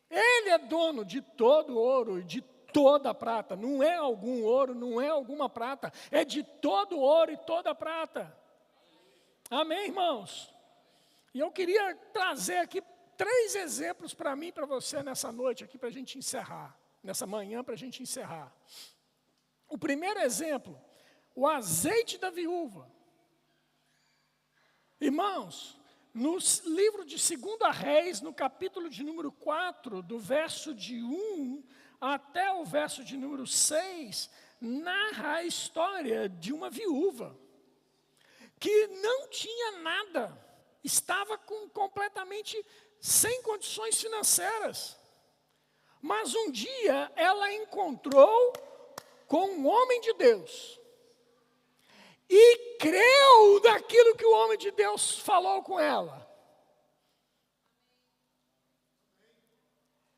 Ele é dono de todo ouro e de toda prata. Não é algum ouro, não é alguma prata, é de todo ouro e toda prata. Amém, irmãos? E eu queria trazer aqui 3 exemplos para mim e para você nessa noite aqui, para a gente encerrar. Nessa manhã, para a gente encerrar. O primeiro exemplo, o azeite da viúva. Irmãos, no livro de 2 Reis, no capítulo de número 4, do verso de 1 até o verso de número 6, narra a história de uma viúva que não tinha nada, estava completamente sem condições financeiras. Mas um dia ela encontrou com um homem de Deus. E creu naquilo que o homem de Deus falou com ela.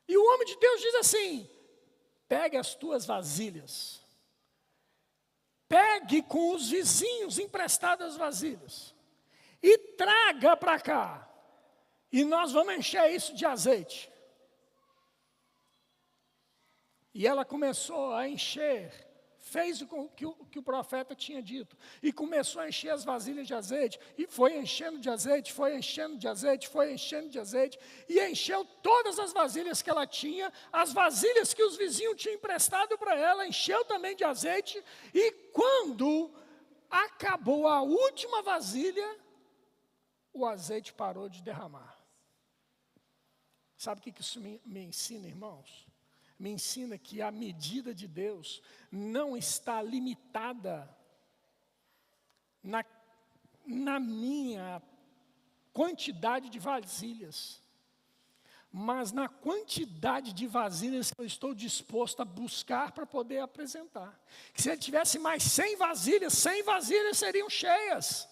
E o homem de Deus diz assim: pegue as tuas vasilhas. Pegue com os vizinhos emprestadas vasilhas. E traga para cá. E nós vamos encher isso de azeite. E ela começou a encher, fez o que o profeta tinha dito. E começou a encher as vasilhas de azeite. E foi enchendo de azeite, foi enchendo de azeite, foi enchendo de azeite. E encheu todas as vasilhas que ela tinha, as vasilhas que os vizinhos tinham emprestado para ela, encheu também de azeite. E quando acabou a última vasilha, o azeite parou de derramar. Sabe o que isso me ensina, irmãos? Me ensina que a medida de Deus não está limitada na minha quantidade de vasilhas, mas na quantidade de vasilhas que eu estou disposto a buscar para poder apresentar. Que se ele tivesse mais 100 vasilhas seriam cheias.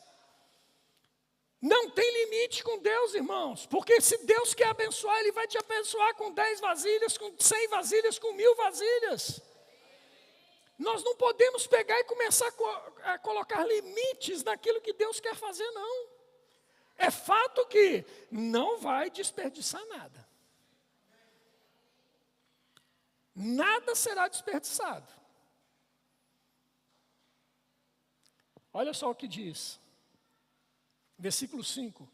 Não tem limite com Deus, irmãos, porque se Deus quer abençoar, Ele vai te abençoar com 10 vasilhas, com 100 vasilhas, com 1000 vasilhas. Nós não podemos pegar e começar a colocar limites naquilo que Deus quer fazer, não. É fato que não vai desperdiçar nada. Nada será desperdiçado. Olha só o que diz. Versículo 5.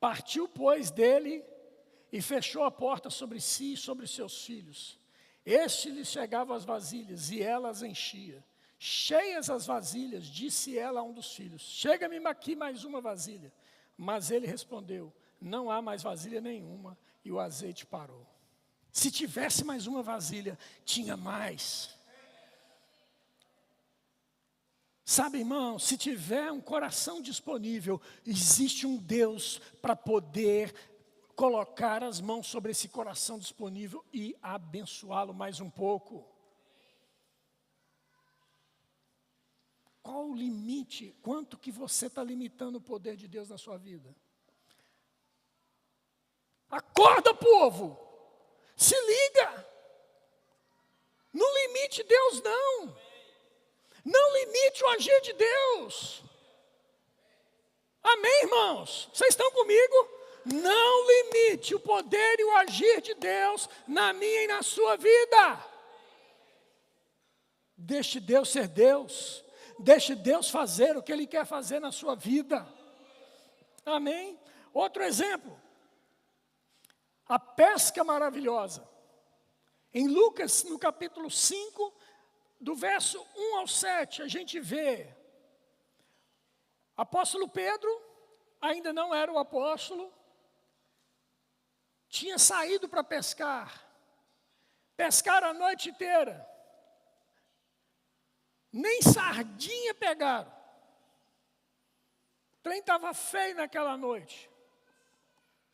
Partiu, pois, dele e fechou a porta sobre si e sobre seus filhos. Este lhe chegava as vasilhas e ela as enchia. Cheias as vasilhas, disse ela a um dos filhos: chega-me aqui mais uma vasilha. Mas ele respondeu: não há mais vasilha nenhuma, e o azeite parou. Se tivesse mais uma vasilha, tinha mais. Sabe, irmão, se tiver um coração disponível, existe um Deus para poder colocar as mãos sobre esse coração disponível e abençoá-lo mais um pouco. Qual o limite? Quanto que você está limitando o poder de Deus na sua vida? Acorda, povo! Se liga! Não limite Deus, não. Não limite o agir de Deus. Amém, irmãos? Vocês estão comigo? Não limite o poder e o agir de Deus na minha e na sua vida. Deixe Deus ser Deus. Deixe Deus fazer o que Ele quer fazer na sua vida. Amém? Outro exemplo. A pesca maravilhosa. Em Lucas, no capítulo 5, do verso 1 ao 7, a gente vê apóstolo Pedro, ainda não era o apóstolo, tinha saído para pescar. Pescaram a noite inteira. Nem sardinha pegaram. O trem estava feio naquela noite.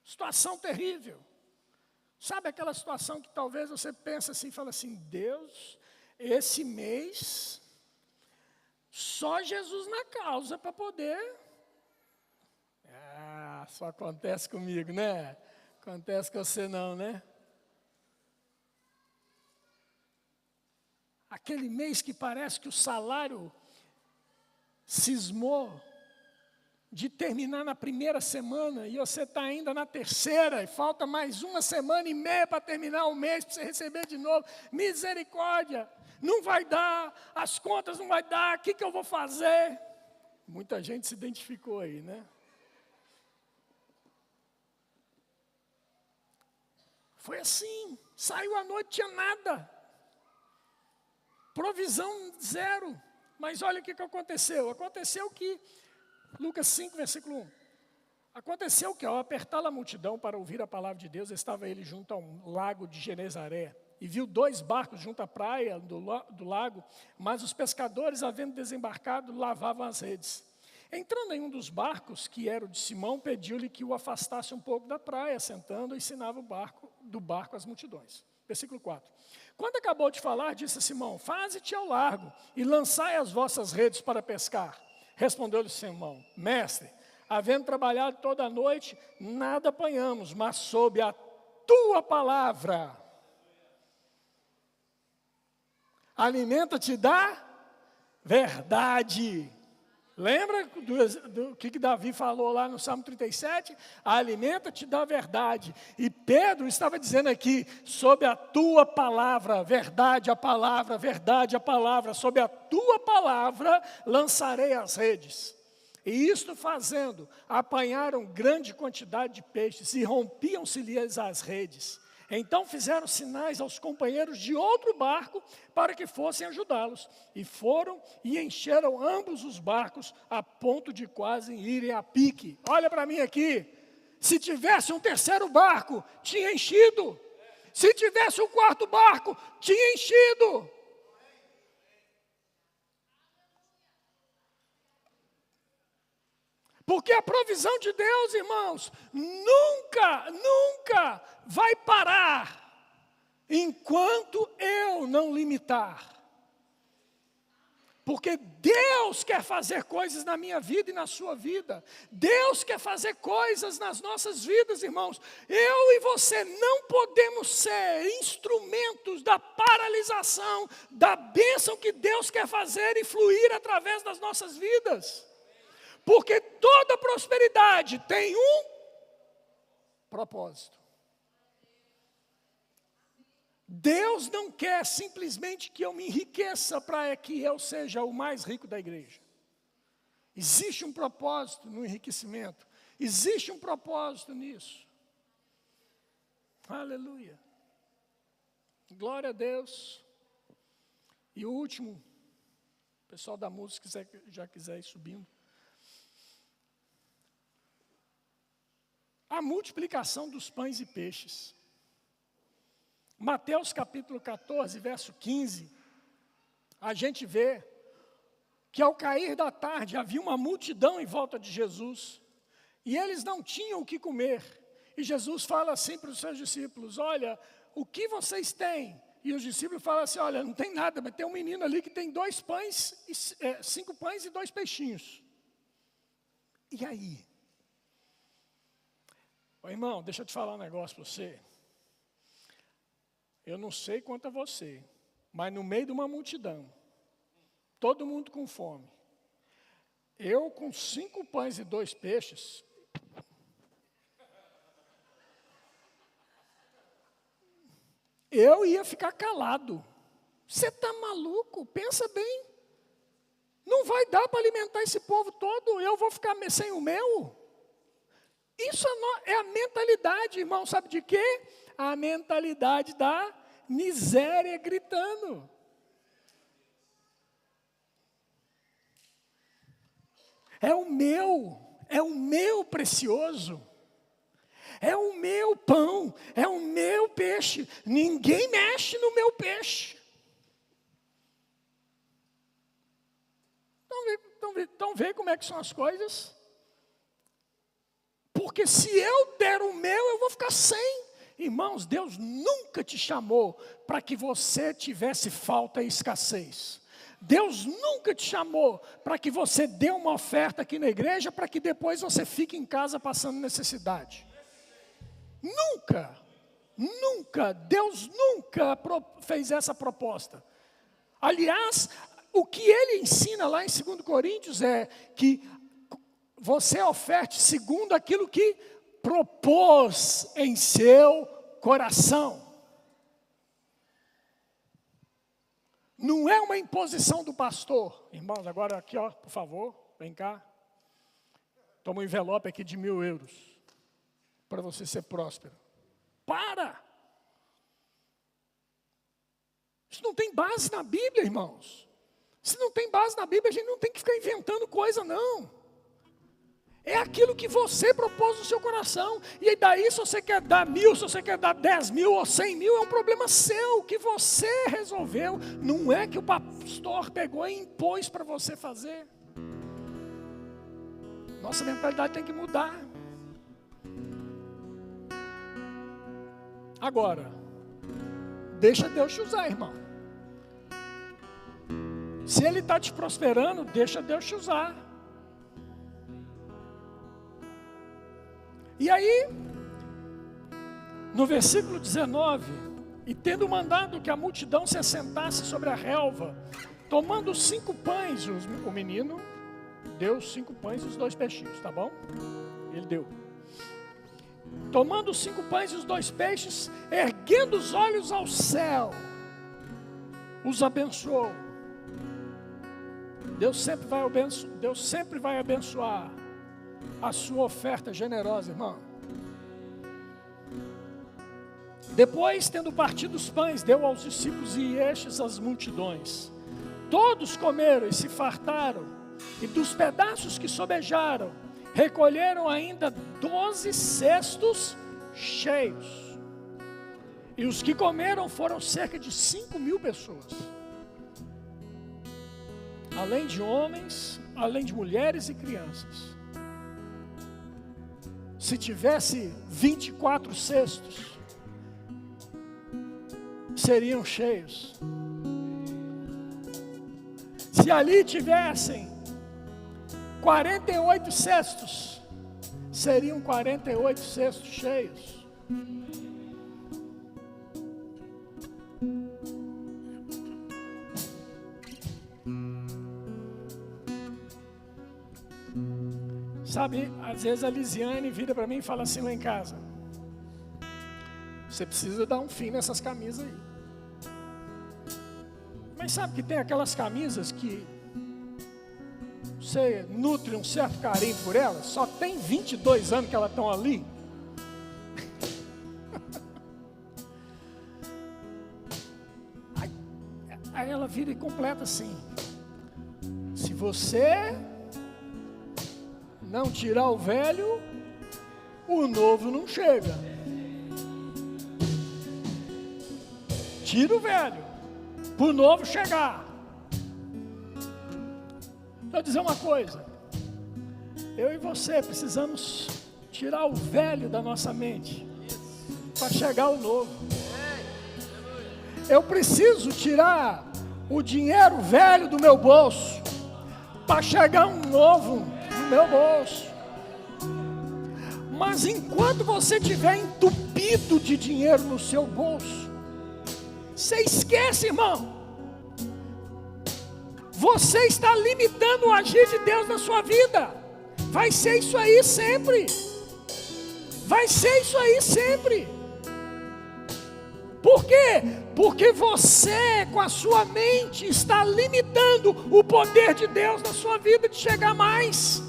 Situação terrível. Sabe aquela situação que talvez você pense assim, fala assim: Deus, esse mês, só Jesus na causa para poder. Só acontece comigo, né? Acontece com você não, né? Aquele mês que parece que o salário cismou de terminar na primeira semana e você está ainda na terceira e falta mais 1 semana e meia para terminar o mês para você receber de novo. Misericórdia, não vai dar, as contas não vai dar, o que eu vou fazer? Muita gente se identificou aí, né? Foi assim, saiu à noite, tinha nada. Provisão zero. Mas olha o que aconteceu. Aconteceu que, Lucas 5, versículo 1. Aconteceu que, ao apertar a multidão para ouvir a palavra de Deus, estava ele junto a um lago de Genezaré. E viu 2 barcos junto à praia do lago, mas os pescadores, havendo desembarcado, lavavam as redes. Entrando em um dos barcos, que era o de Simão, pediu-lhe que o afastasse um pouco da praia, sentando, ensinava do barco às multidões. Versículo 4. Quando acabou de falar, disse a Simão, faze-te ao largo e lançai as vossas redes para pescar. Respondeu-lhe Simão, mestre, havendo trabalhado toda a noite, nada apanhamos, mas sob a tua palavra. Alimenta-te da verdade. Lembra do que Davi falou lá no Salmo 37? Alimenta-te da verdade. E Pedro estava dizendo aqui, sob a tua palavra, verdade a palavra, verdade a palavra, sob a tua palavra lançarei as redes. E isto fazendo, apanharam grande quantidade de peixes e rompiam-se-lhes as redes. Então fizeram sinais aos companheiros de outro barco para que fossem ajudá-los. E foram e encheram ambos os barcos a ponto de quase irem a pique. Olha para mim aqui. Se tivesse um terceiro barco, tinha enchido. Se tivesse um quarto barco, tinha enchido. Porque a provisão de Deus, irmãos, nunca vai parar enquanto eu não limitar. Porque Deus quer fazer coisas na minha vida e na sua vida. Deus quer fazer coisas nas nossas vidas, irmãos. Eu e você não podemos ser instrumentos da paralisação, da bênção que Deus quer fazer e fluir através das nossas vidas. Porque toda prosperidade tem um propósito. Deus não quer simplesmente que eu me enriqueça para que eu seja o mais rico da igreja. Existe um propósito no enriquecimento. Existe um propósito nisso. Aleluia. Glória a Deus. E o último, o pessoal da música já quiser ir subindo. A multiplicação dos pães e peixes. Mateus capítulo 14, verso 15, a gente vê que ao cair da tarde havia uma multidão em volta de Jesus, e eles não tinham o que comer. E Jesus fala assim para os seus discípulos, olha, o que vocês têm? E os discípulos falam assim, olha, não tem nada, mas tem um menino ali que tem 5 pães e 2 peixinhos. E aí? Ô, irmão, deixa eu te falar um negócio para você. Eu não sei quanto a você, mas no meio de uma multidão, todo mundo com fome. Eu com 5 pães e 2 peixes, eu ia ficar calado. Você está maluco? Pensa bem. Não vai dar para alimentar esse povo todo, eu vou ficar sem o meu? Isso é a mentalidade, irmão, sabe de quê? A mentalidade da miséria gritando. É o meu precioso. É o meu pão, é o meu peixe. Ninguém mexe no meu peixe. Então vê como é que são as coisas. Porque se eu der o meu, eu vou ficar sem. Irmãos, Deus nunca te chamou para que você tivesse falta e escassez. Deus nunca te chamou para que você dê uma oferta aqui na igreja, para que depois você fique em casa passando necessidade. Nunca, Deus nunca fez essa proposta. Aliás, o que ele ensina lá em 2 Coríntios é que você oferte segundo aquilo que propôs em seu coração. Não é uma imposição do pastor. Irmãos, agora aqui, ó, por favor, vem cá. Toma um envelope aqui de 1.000 euros. Para você ser próspero. Para! Isso não tem base na Bíblia, irmãos. Se não tem base na Bíblia, a gente não tem que ficar inventando coisa, não. É aquilo que você propôs no seu coração. E daí, se você quer dar 1.000, se você quer dar 10.000 ou 100.000, é um problema seu, que você resolveu. Não é que o pastor pegou e impôs para você fazer. Nossa mentalidade tem que mudar. Agora, deixa Deus te usar, irmão. Se Ele está te prosperando, deixa Deus te usar. E aí, no versículo 19, e tendo mandado que a multidão se assentasse sobre a relva, tomando 5 pães, o menino deu 5 pães e os 2 peixinhos, tá bom? Ele deu. Tomando os 5 pães e os 2 peixes, erguendo os olhos ao céu, os abençoou. Deus sempre vai abençoar a sua oferta generosa, irmão. Depois, tendo partido os pães, deu aos discípulos e estes às multidões. Todos comeram e se fartaram, e dos pedaços que sobejaram, recolheram ainda 12 cestos cheios. E os que comeram foram cerca de 5.000 pessoas. Além de homens, além de mulheres e crianças. Se tivesse 24 cestos, seriam cheios. Se ali tivessem 48 cestos, seriam 48 cestos cheios. Sabe, às vezes a Lisiane vira para mim e fala assim lá em casa: você precisa dar um fim nessas camisas aí. Mas sabe que tem aquelas camisas que você nutre um certo carinho por elas, só tem 22 anos que elas estão ali. Aí ela vira e completa assim: se você não tirar o velho, o novo não chega. Tira o velho, para o novo chegar. Vou dizer uma coisa: eu e você precisamos tirar o velho da nossa mente para chegar o novo. Eu preciso tirar o dinheiro velho do meu bolso para chegar um novo no meu bolso. Mas enquanto você estiver entupido de dinheiro no seu bolso, você esquece, irmão. Você está limitando o agir de Deus na sua vida. Vai ser isso aí sempre. Vai ser isso aí sempre. Por quê? Porque você, com a sua mente, está limitando o poder de Deus na sua vida de chegar mais,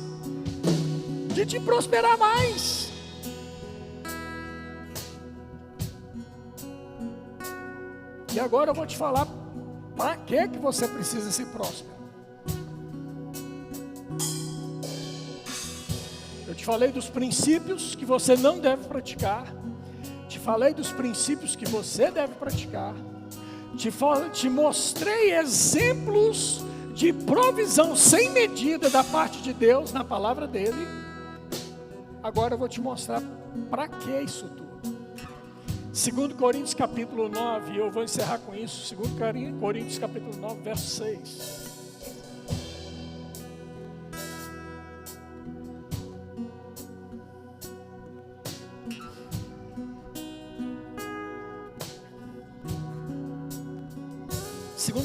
de te prosperar mais. E agora eu vou te falar para que você precisa ser próspero. Eu te falei dos princípios que você não deve praticar. Te falei dos princípios que você deve praticar. Te mostrei exemplos de provisão sem medida da parte de Deus na palavra dele. Agora eu vou te mostrar para que isso tudo. 2 Coríntios capítulo 9, eu vou encerrar com isso. 2 Coríntios capítulo 9, verso 6.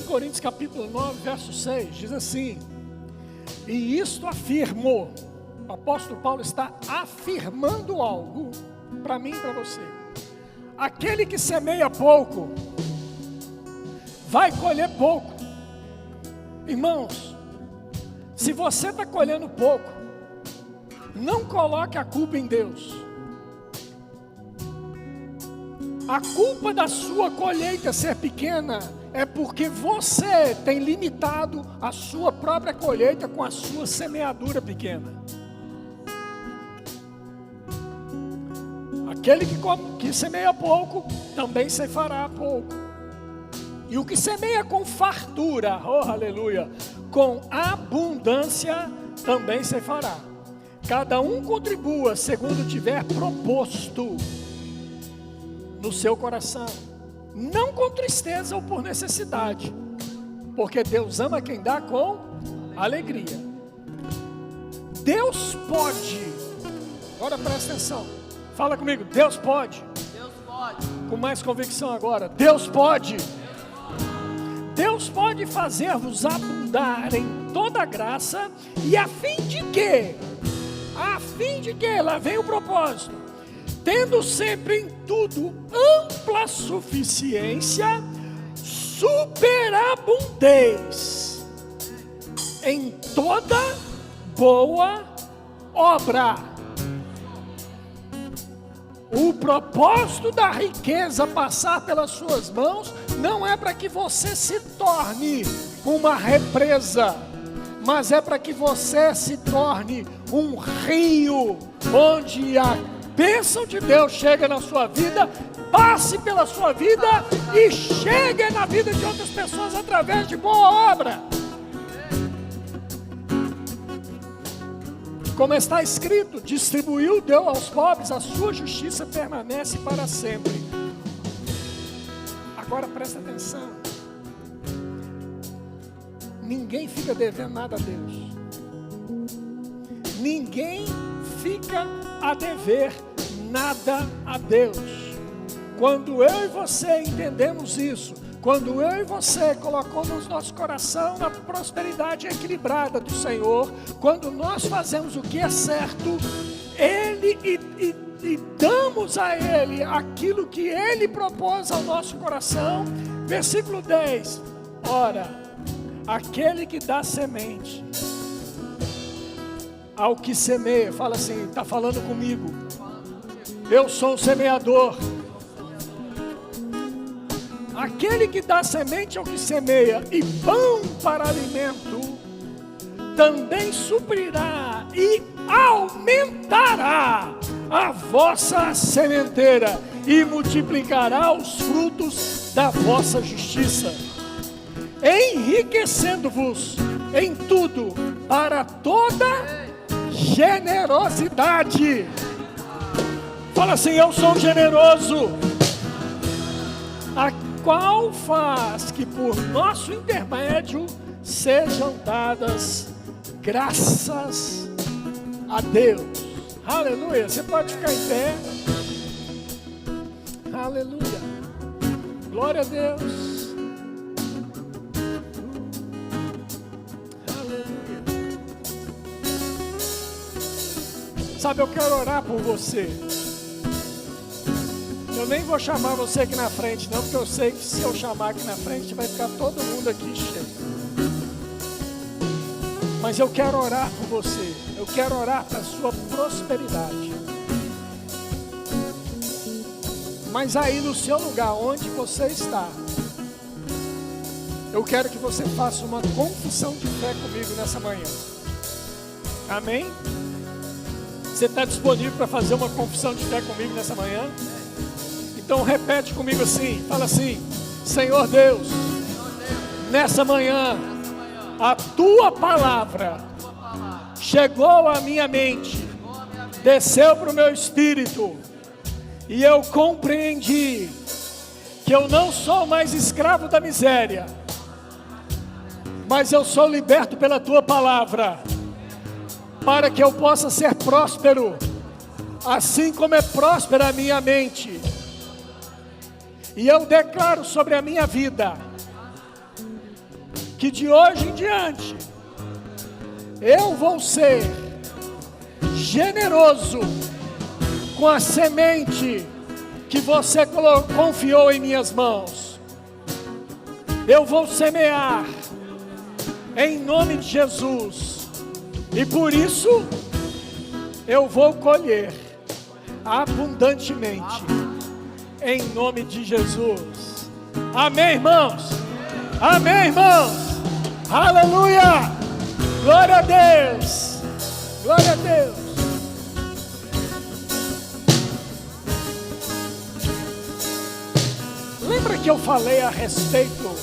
Coríntios capítulo 9, verso 6, diz assim: e isto afirmou, o apóstolo Paulo está afirmando algo para mim e para você. Aquele que semeia pouco, vai colher pouco. Irmãos, se você está colhendo pouco, não coloque a culpa em Deus. A culpa da sua colheita ser pequena é porque você tem limitado a sua própria colheita com a sua semeadura pequena. Aquele que semeia pouco, também ceifará pouco. E o que semeia com fartura, oh aleluia, com abundância, também ceifará. cada um contribua segundo tiver proposto no seu coração, não com tristeza ou por necessidade, porque Deus ama quem dá com alegria. Deus pode, agora presta atenção, fala comigo, Deus pode. Deus pode. Com mais convicção agora, Deus pode. Deus pode fazer-vos abundar em toda graça, e a fim de que, lá vem o propósito, tendo sempre em tudo ampla suficiência, superabundez em toda boa obra. O propósito da riqueza passar pelas suas mãos não é para que você se torne uma represa, mas é para que você se torne um rio, onde a bênção de Deus chega na sua vida, passe pela sua vida e chegue na vida de outras pessoas através de boa obra. Como está escrito, distribuiu, deu aos pobres, a sua justiça permanece para sempre. Agora presta atenção. Ninguém fica devendo nada a Deus. Ninguém fica a dever nada a Deus. Quando eu e você entendemos isso, quando eu e você colocamos nosso coração na prosperidade equilibrada do Senhor, quando nós fazemos o que é certo, Ele e damos a Ele aquilo que Ele propôs ao nosso coração, versículo 10, ora, aquele que dá semente ao que semeia, fala assim, está falando comigo, eu sou um semeador. Aquele que dá semente ao que semeia e pão para alimento, também suprirá e aumentará a vossa sementeira e multiplicará os frutos da vossa justiça, enriquecendo-vos em tudo para toda generosidade. Fala assim, eu sou generoso. A qual faz que por nosso intermédio sejam dadas graças a Deus. Aleluia. Você pode ficar em pé. Aleluia. Glória a Deus. Aleluia. Sabe, eu quero orar por você. Eu nem vou chamar você aqui na frente não, porque eu sei que se eu chamar aqui na frente vai ficar todo mundo aqui cheio. Mas eu quero orar por você. Eu quero orar para a sua prosperidade. Mas aí no seu lugar, onde você está, eu quero que você faça uma confissão de fé comigo nessa manhã. Amém? Você está disponível para fazer uma confissão de fé comigo nessa manhã? Então repete comigo assim, fala assim, Senhor Deus, nessa manhã, a Tua palavra chegou à minha mente, desceu para o meu espírito, e eu compreendi que eu não sou mais escravo da miséria, mas eu sou liberto pela Tua palavra, para que eu possa ser próspero, assim como é próspera a minha mente. E eu declaro sobre a minha vida, que de hoje em diante, eu vou ser generoso com a semente que você confiou em minhas mãos. Eu vou semear em nome de Jesus, e por isso eu vou colher abundantemente em nome de Jesus. Amém, irmãos? Amém, irmãos? Aleluia! Glória a Deus! Glória a Deus! Lembra que eu falei a respeito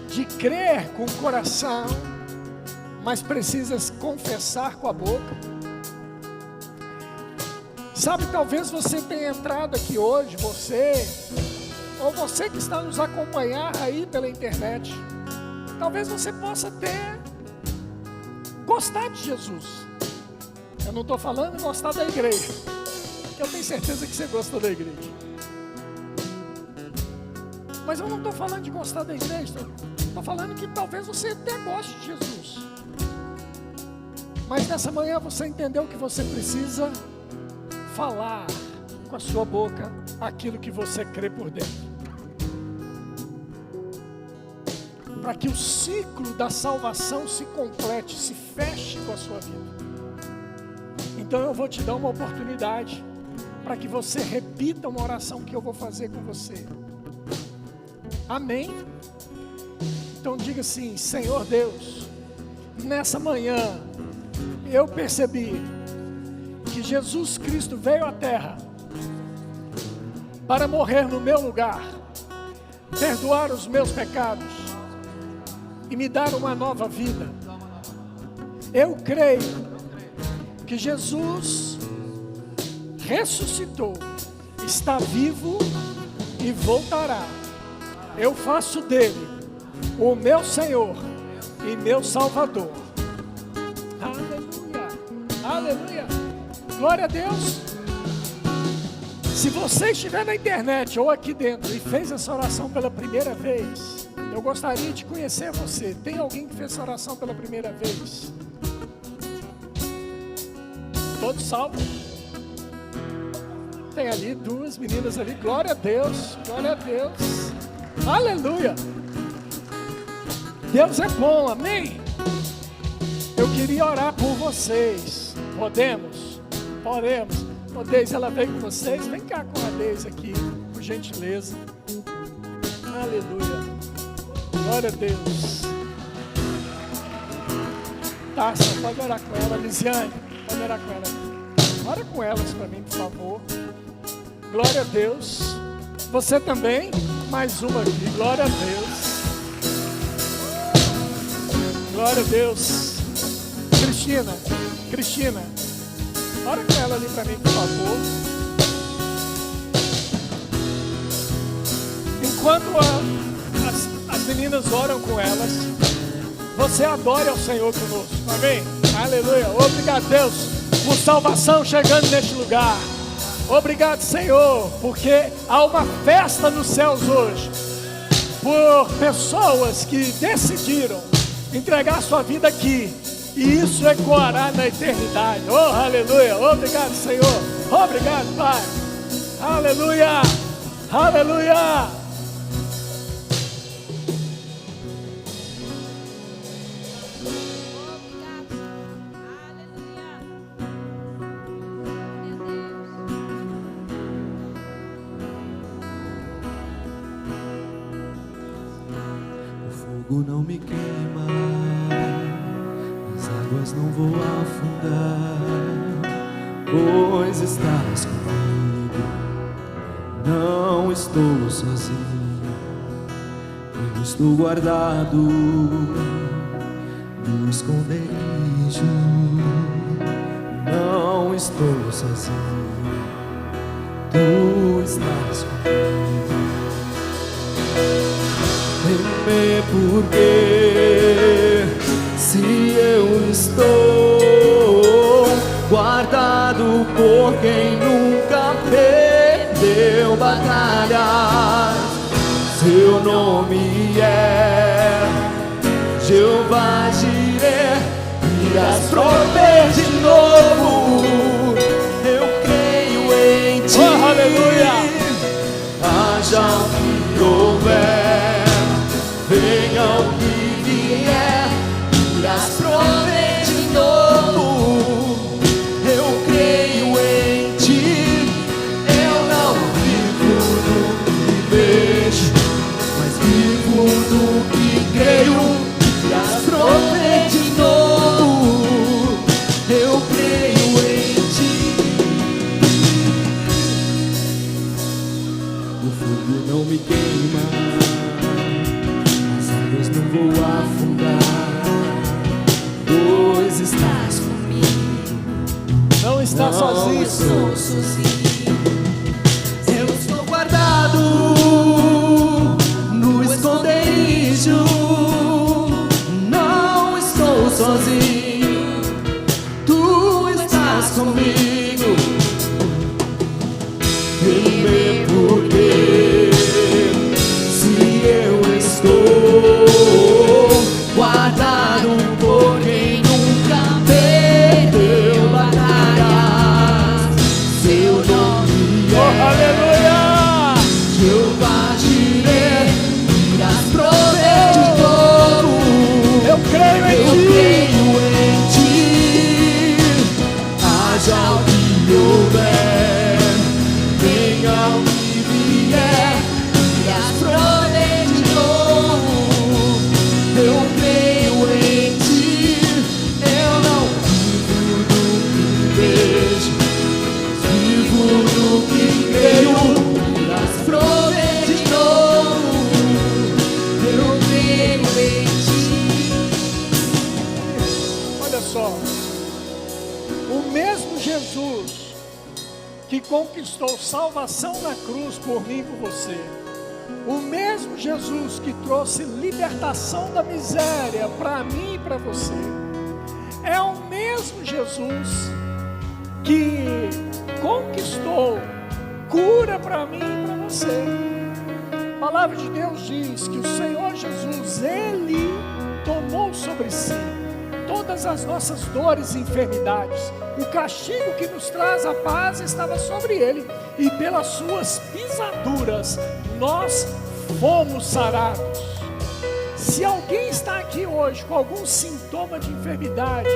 de crer com o coração, mas precisa confessar com a boca. Sabe, talvez você tenha entrado aqui hoje, ou você que está nos acompanhar aí pela internet, talvez você possa ter gostar de Jesus. Eu não estou falando em gostar da igreja, eu tenho certeza que você gosta da igreja. Mas eu não estou falando de gostar da igreja, estou falando que talvez você até goste de Jesus. Mas nessa manhã você entendeu que você precisa falar com a sua boca aquilo que você crê por dentro, para que o ciclo da salvação se complete, se feche com a sua vida. Então eu vou te dar uma oportunidade para que você repita uma oração que eu vou fazer com você. Amém? Então diga assim: Senhor Deus, nessa manhã eu percebi que Jesus Cristo veio à terra para morrer no meu lugar, perdoar os meus pecados e me dar uma nova vida. Eu creio que Jesus ressuscitou, está vivo e voltará. Eu faço dele o meu Senhor e meu Salvador. Aleluia, aleluia, glória a Deus. Se você estiver na internet ou aqui dentro e fez essa oração pela primeira vez, eu gostaria de conhecer você. Tem alguém que fez essa oração pela primeira vez? Todos salvos? Tem ali duas meninas ali, glória a Deus, glória a Deus, aleluia. Deus é bom, amém? Eu queria orar por vocês. Podemos? Podemos. Ô Deise, ela veio com vocês. Vem cá com a Deise aqui, por gentileza. Aleluia. Glória a Deus. Tássia, pode orar com ela. Lisiane, pode orar com ela. Ora com elas para mim, por favor. Glória a Deus. Você também? Mais uma aqui. Glória a Deus. Glória a Deus. Cristina, ora com ela ali para mim, por favor. Enquanto as meninas oram com elas, você adore ao Senhor conosco, amém? Aleluia. Obrigado, Deus, por salvação chegando neste lugar. Obrigado, Senhor, porque há uma festa nos céus hoje, por pessoas que decidiram entregar sua vida aqui, e isso ecoará na eternidade. Oh, aleluia. Obrigado, Senhor. Obrigado, Pai. Aleluia. Aleluia. O fogo não me queima, águas não vou afundar, pois estás comigo, não estou sozinho, eu estou guardado no esconderijo, não estou sozinho, tu estás comigo. Temer porque se eu estou guardado por quem nunca perdeu batalhas, seu nome é Jeová Jireh, e as trovas de novo, eu creio em ti. Oh, aleluia. Haja o que houver, venha o que vier, e as provas de novo, eu creio em ti. Eu não vivo do que vejo, mas vivo do que creio. E as provas de novo, eu creio em está sozinho. Estou sozinho. Eu estou guardado no esconderijo. Não estou sozinho. Tu estás comigo. Temer porque se eu estou guardado por quem nunca perdeu batalhas, seu nome é Aleluia! Jeová Jireh, irás prover de todo. Eu creio em ti. Haja o que houver, venha o que vier, irás prover de novo. Eu creio em ti. Eu não vivo do que vejo, vivo do que creio. Irás prover de novo. Eu creio em ti. Olha só, o mesmo Jesus que conquistou salvação na cruz por mim e por você, o mesmo Jesus que trouxe libertação da miséria para mim e para você, é o mesmo Jesus que conquistou cura para mim e para você. A palavra de Deus diz que o Senhor Jesus, Ele tomou sobre si todas as nossas dores e enfermidades. O castigo que nos traz a paz estava sobre Ele, e pelas suas pisaduras nós fomos sarados. Se alguém está aqui hoje com algum sintoma de enfermidade,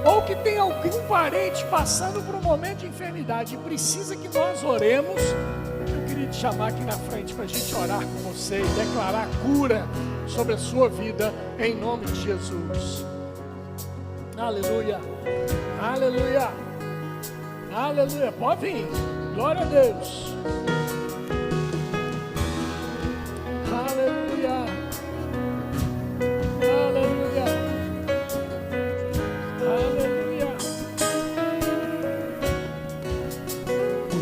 ou que tem algum parente passando por um momento de enfermidade e precisa que nós oremos, eu queria te chamar aqui na frente para a gente orar com você e declarar cura sobre a sua vida, em nome de Jesus. Aleluia, aleluia, aleluia. Pode vir, glória a Deus. Aleluia, aleluia, aleluia.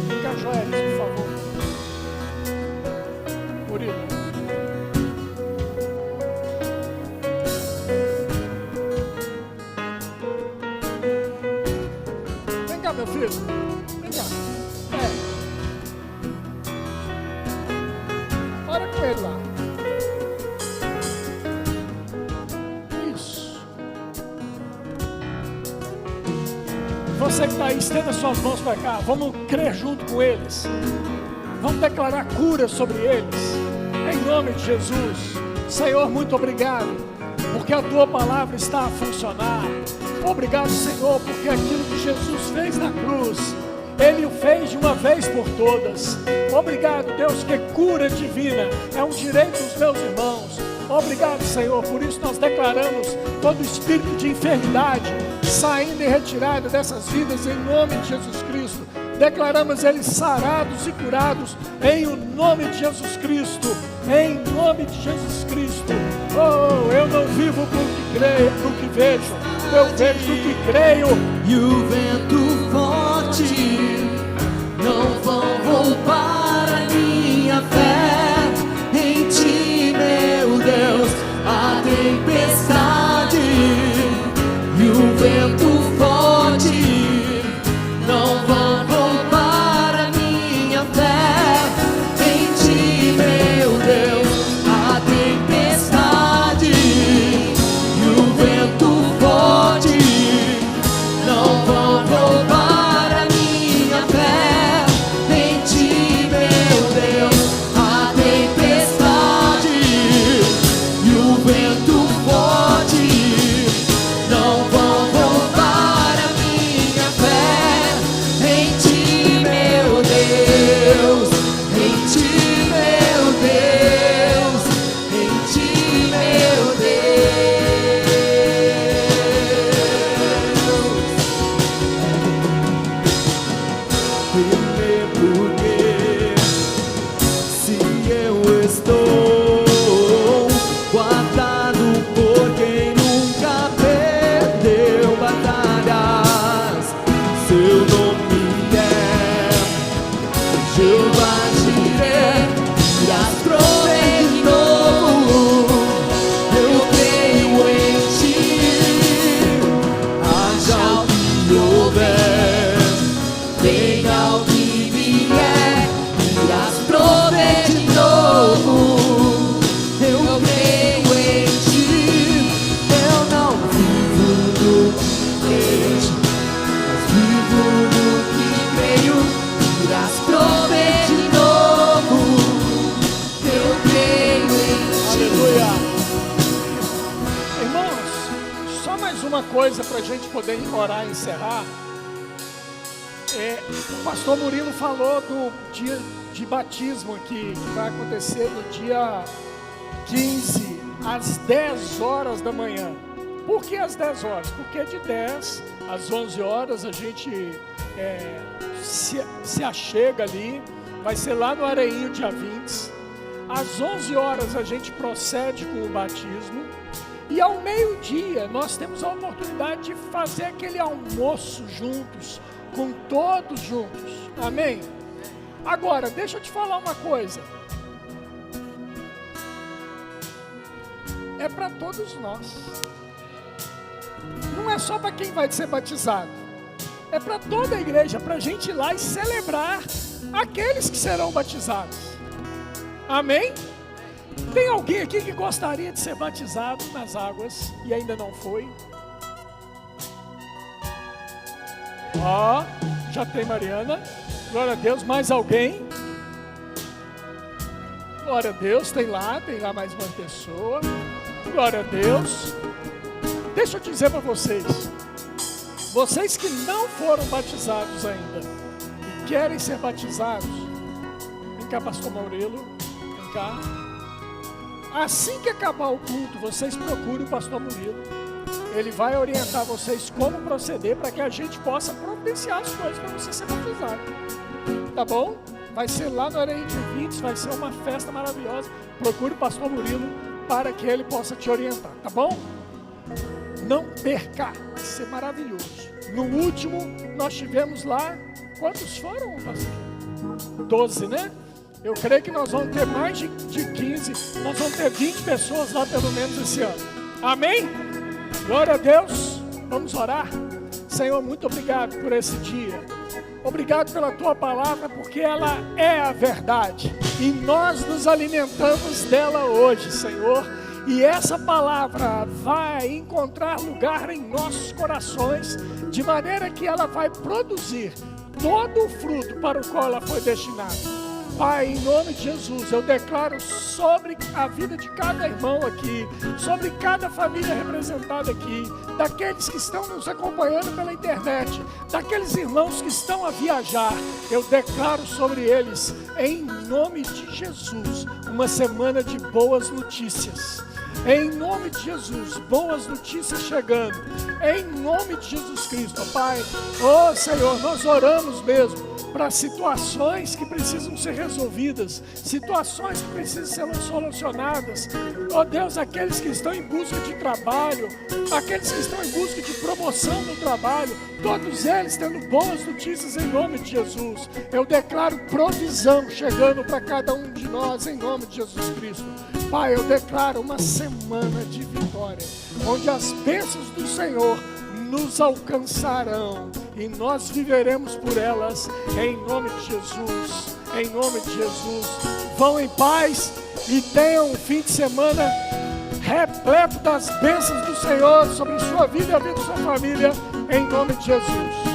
Fica joelhos, por favor. Murilo. Meu filho, vem cá. Ora com ele lá. Isso. Você que está aí, estenda suas mãos para cá. Vamos crer junto com eles. Vamos declarar cura sobre eles. Em nome de Jesus. Senhor, muito obrigado, porque a tua palavra está a funcionar. Obrigado, Senhor, porque aquilo que Jesus fez na cruz, Ele o fez de uma vez por todas. Obrigado, Deus, que cura divina é um direito dos meus irmãos. Obrigado, Senhor, por isso nós declaramos todo espírito de enfermidade saindo e retirado dessas vidas em nome de Jesus Cristo. Declaramos eles sarados e curados em o nome de Jesus Cristo. Em nome de Jesus Cristo. Oh, eu não vivo por que creio, por que vejo. Eu vejo o que creio. E o vento forte não vão roubar a minha fé em ti, meu Deus. A tempestade e o vento forte não vão roubar a minha fé em ti, meu Deus. A tempestade e o vento forte não vão roubar a minha fé em ti, Só mais uma coisa para a gente poder orar e encerrar. O pastor Murilo falou do dia de batismo aqui, que vai acontecer no dia 15, às 10 horas da manhã. Por que às 10 horas? Porque de 10 às 11 horas a gente se achega ali, vai ser lá no Areinho, dia 20. Às 11 horas a gente procede com o batismo. E ao meio-dia nós temos a oportunidade de fazer aquele almoço juntos, com todos juntos. Amém? Agora, deixa eu te falar uma coisa. É para todos nós. Não é só para quem vai ser batizado. É para toda a igreja, para a gente ir lá e celebrar aqueles que serão batizados. Amém? Tem alguém aqui que gostaria de ser batizado nas águas e ainda não foi? Ó, já tem Mariana. Glória a Deus. Mais alguém? Glória a Deus. Tem lá mais uma pessoa. Glória a Deus. Deixa eu dizer para vocês. Vocês que não foram batizados ainda e querem ser batizados, vem cá, pastor Murilo. Vem cá. Assim que acabar o culto, vocês procurem o pastor Murilo. Ele vai orientar vocês como proceder para que a gente possa providenciar as coisas para você ser batizado. Tá bom? Vai ser lá no Areinho de 20, vai ser uma festa maravilhosa. Procure o pastor Murilo para que ele possa te orientar, tá bom? Não perca, vai ser maravilhoso. No último, nós tivemos lá, quantos foram, pastor? 12, né? Eu creio que nós vamos ter mais de 15, nós vamos ter 20 pessoas lá pelo menos esse ano. Amém? Glória a Deus. Vamos orar. Senhor, muito obrigado por esse dia. Obrigado pela tua palavra, porque ela é a verdade. E nós nos alimentamos dela hoje, Senhor. E essa palavra vai encontrar lugar em nossos corações, de maneira que ela vai produzir todo o fruto para o qual ela foi destinada. Pai, em nome de Jesus, eu declaro sobre a vida de cada irmão aqui, sobre cada família representada aqui, daqueles que estão nos acompanhando pela internet, daqueles irmãos que estão a viajar, eu declaro sobre eles, em nome de Jesus, uma semana de boas notícias. Em nome de Jesus, boas notícias chegando. Em nome de Jesus Cristo, Pai. Oh Senhor, nós oramos mesmo para situações que precisam ser resolvidas, situações que precisam ser solucionadas. Oh Deus, aqueles que estão em busca de trabalho, aqueles que estão em busca de promoção no trabalho, todos eles tendo boas notícias em nome de Jesus. Eu declaro provisão chegando para cada um de nós em nome de Jesus Cristo. Pai, eu declaro uma semana de vitória, onde as bênçãos do Senhor nos alcançarão e nós viveremos por elas em nome de Jesus. Em nome de Jesus. Vão em paz e tenham um fim de semana repleto das bênçãos do Senhor sobre sua vida e a vida de sua família, em nome de Jesus.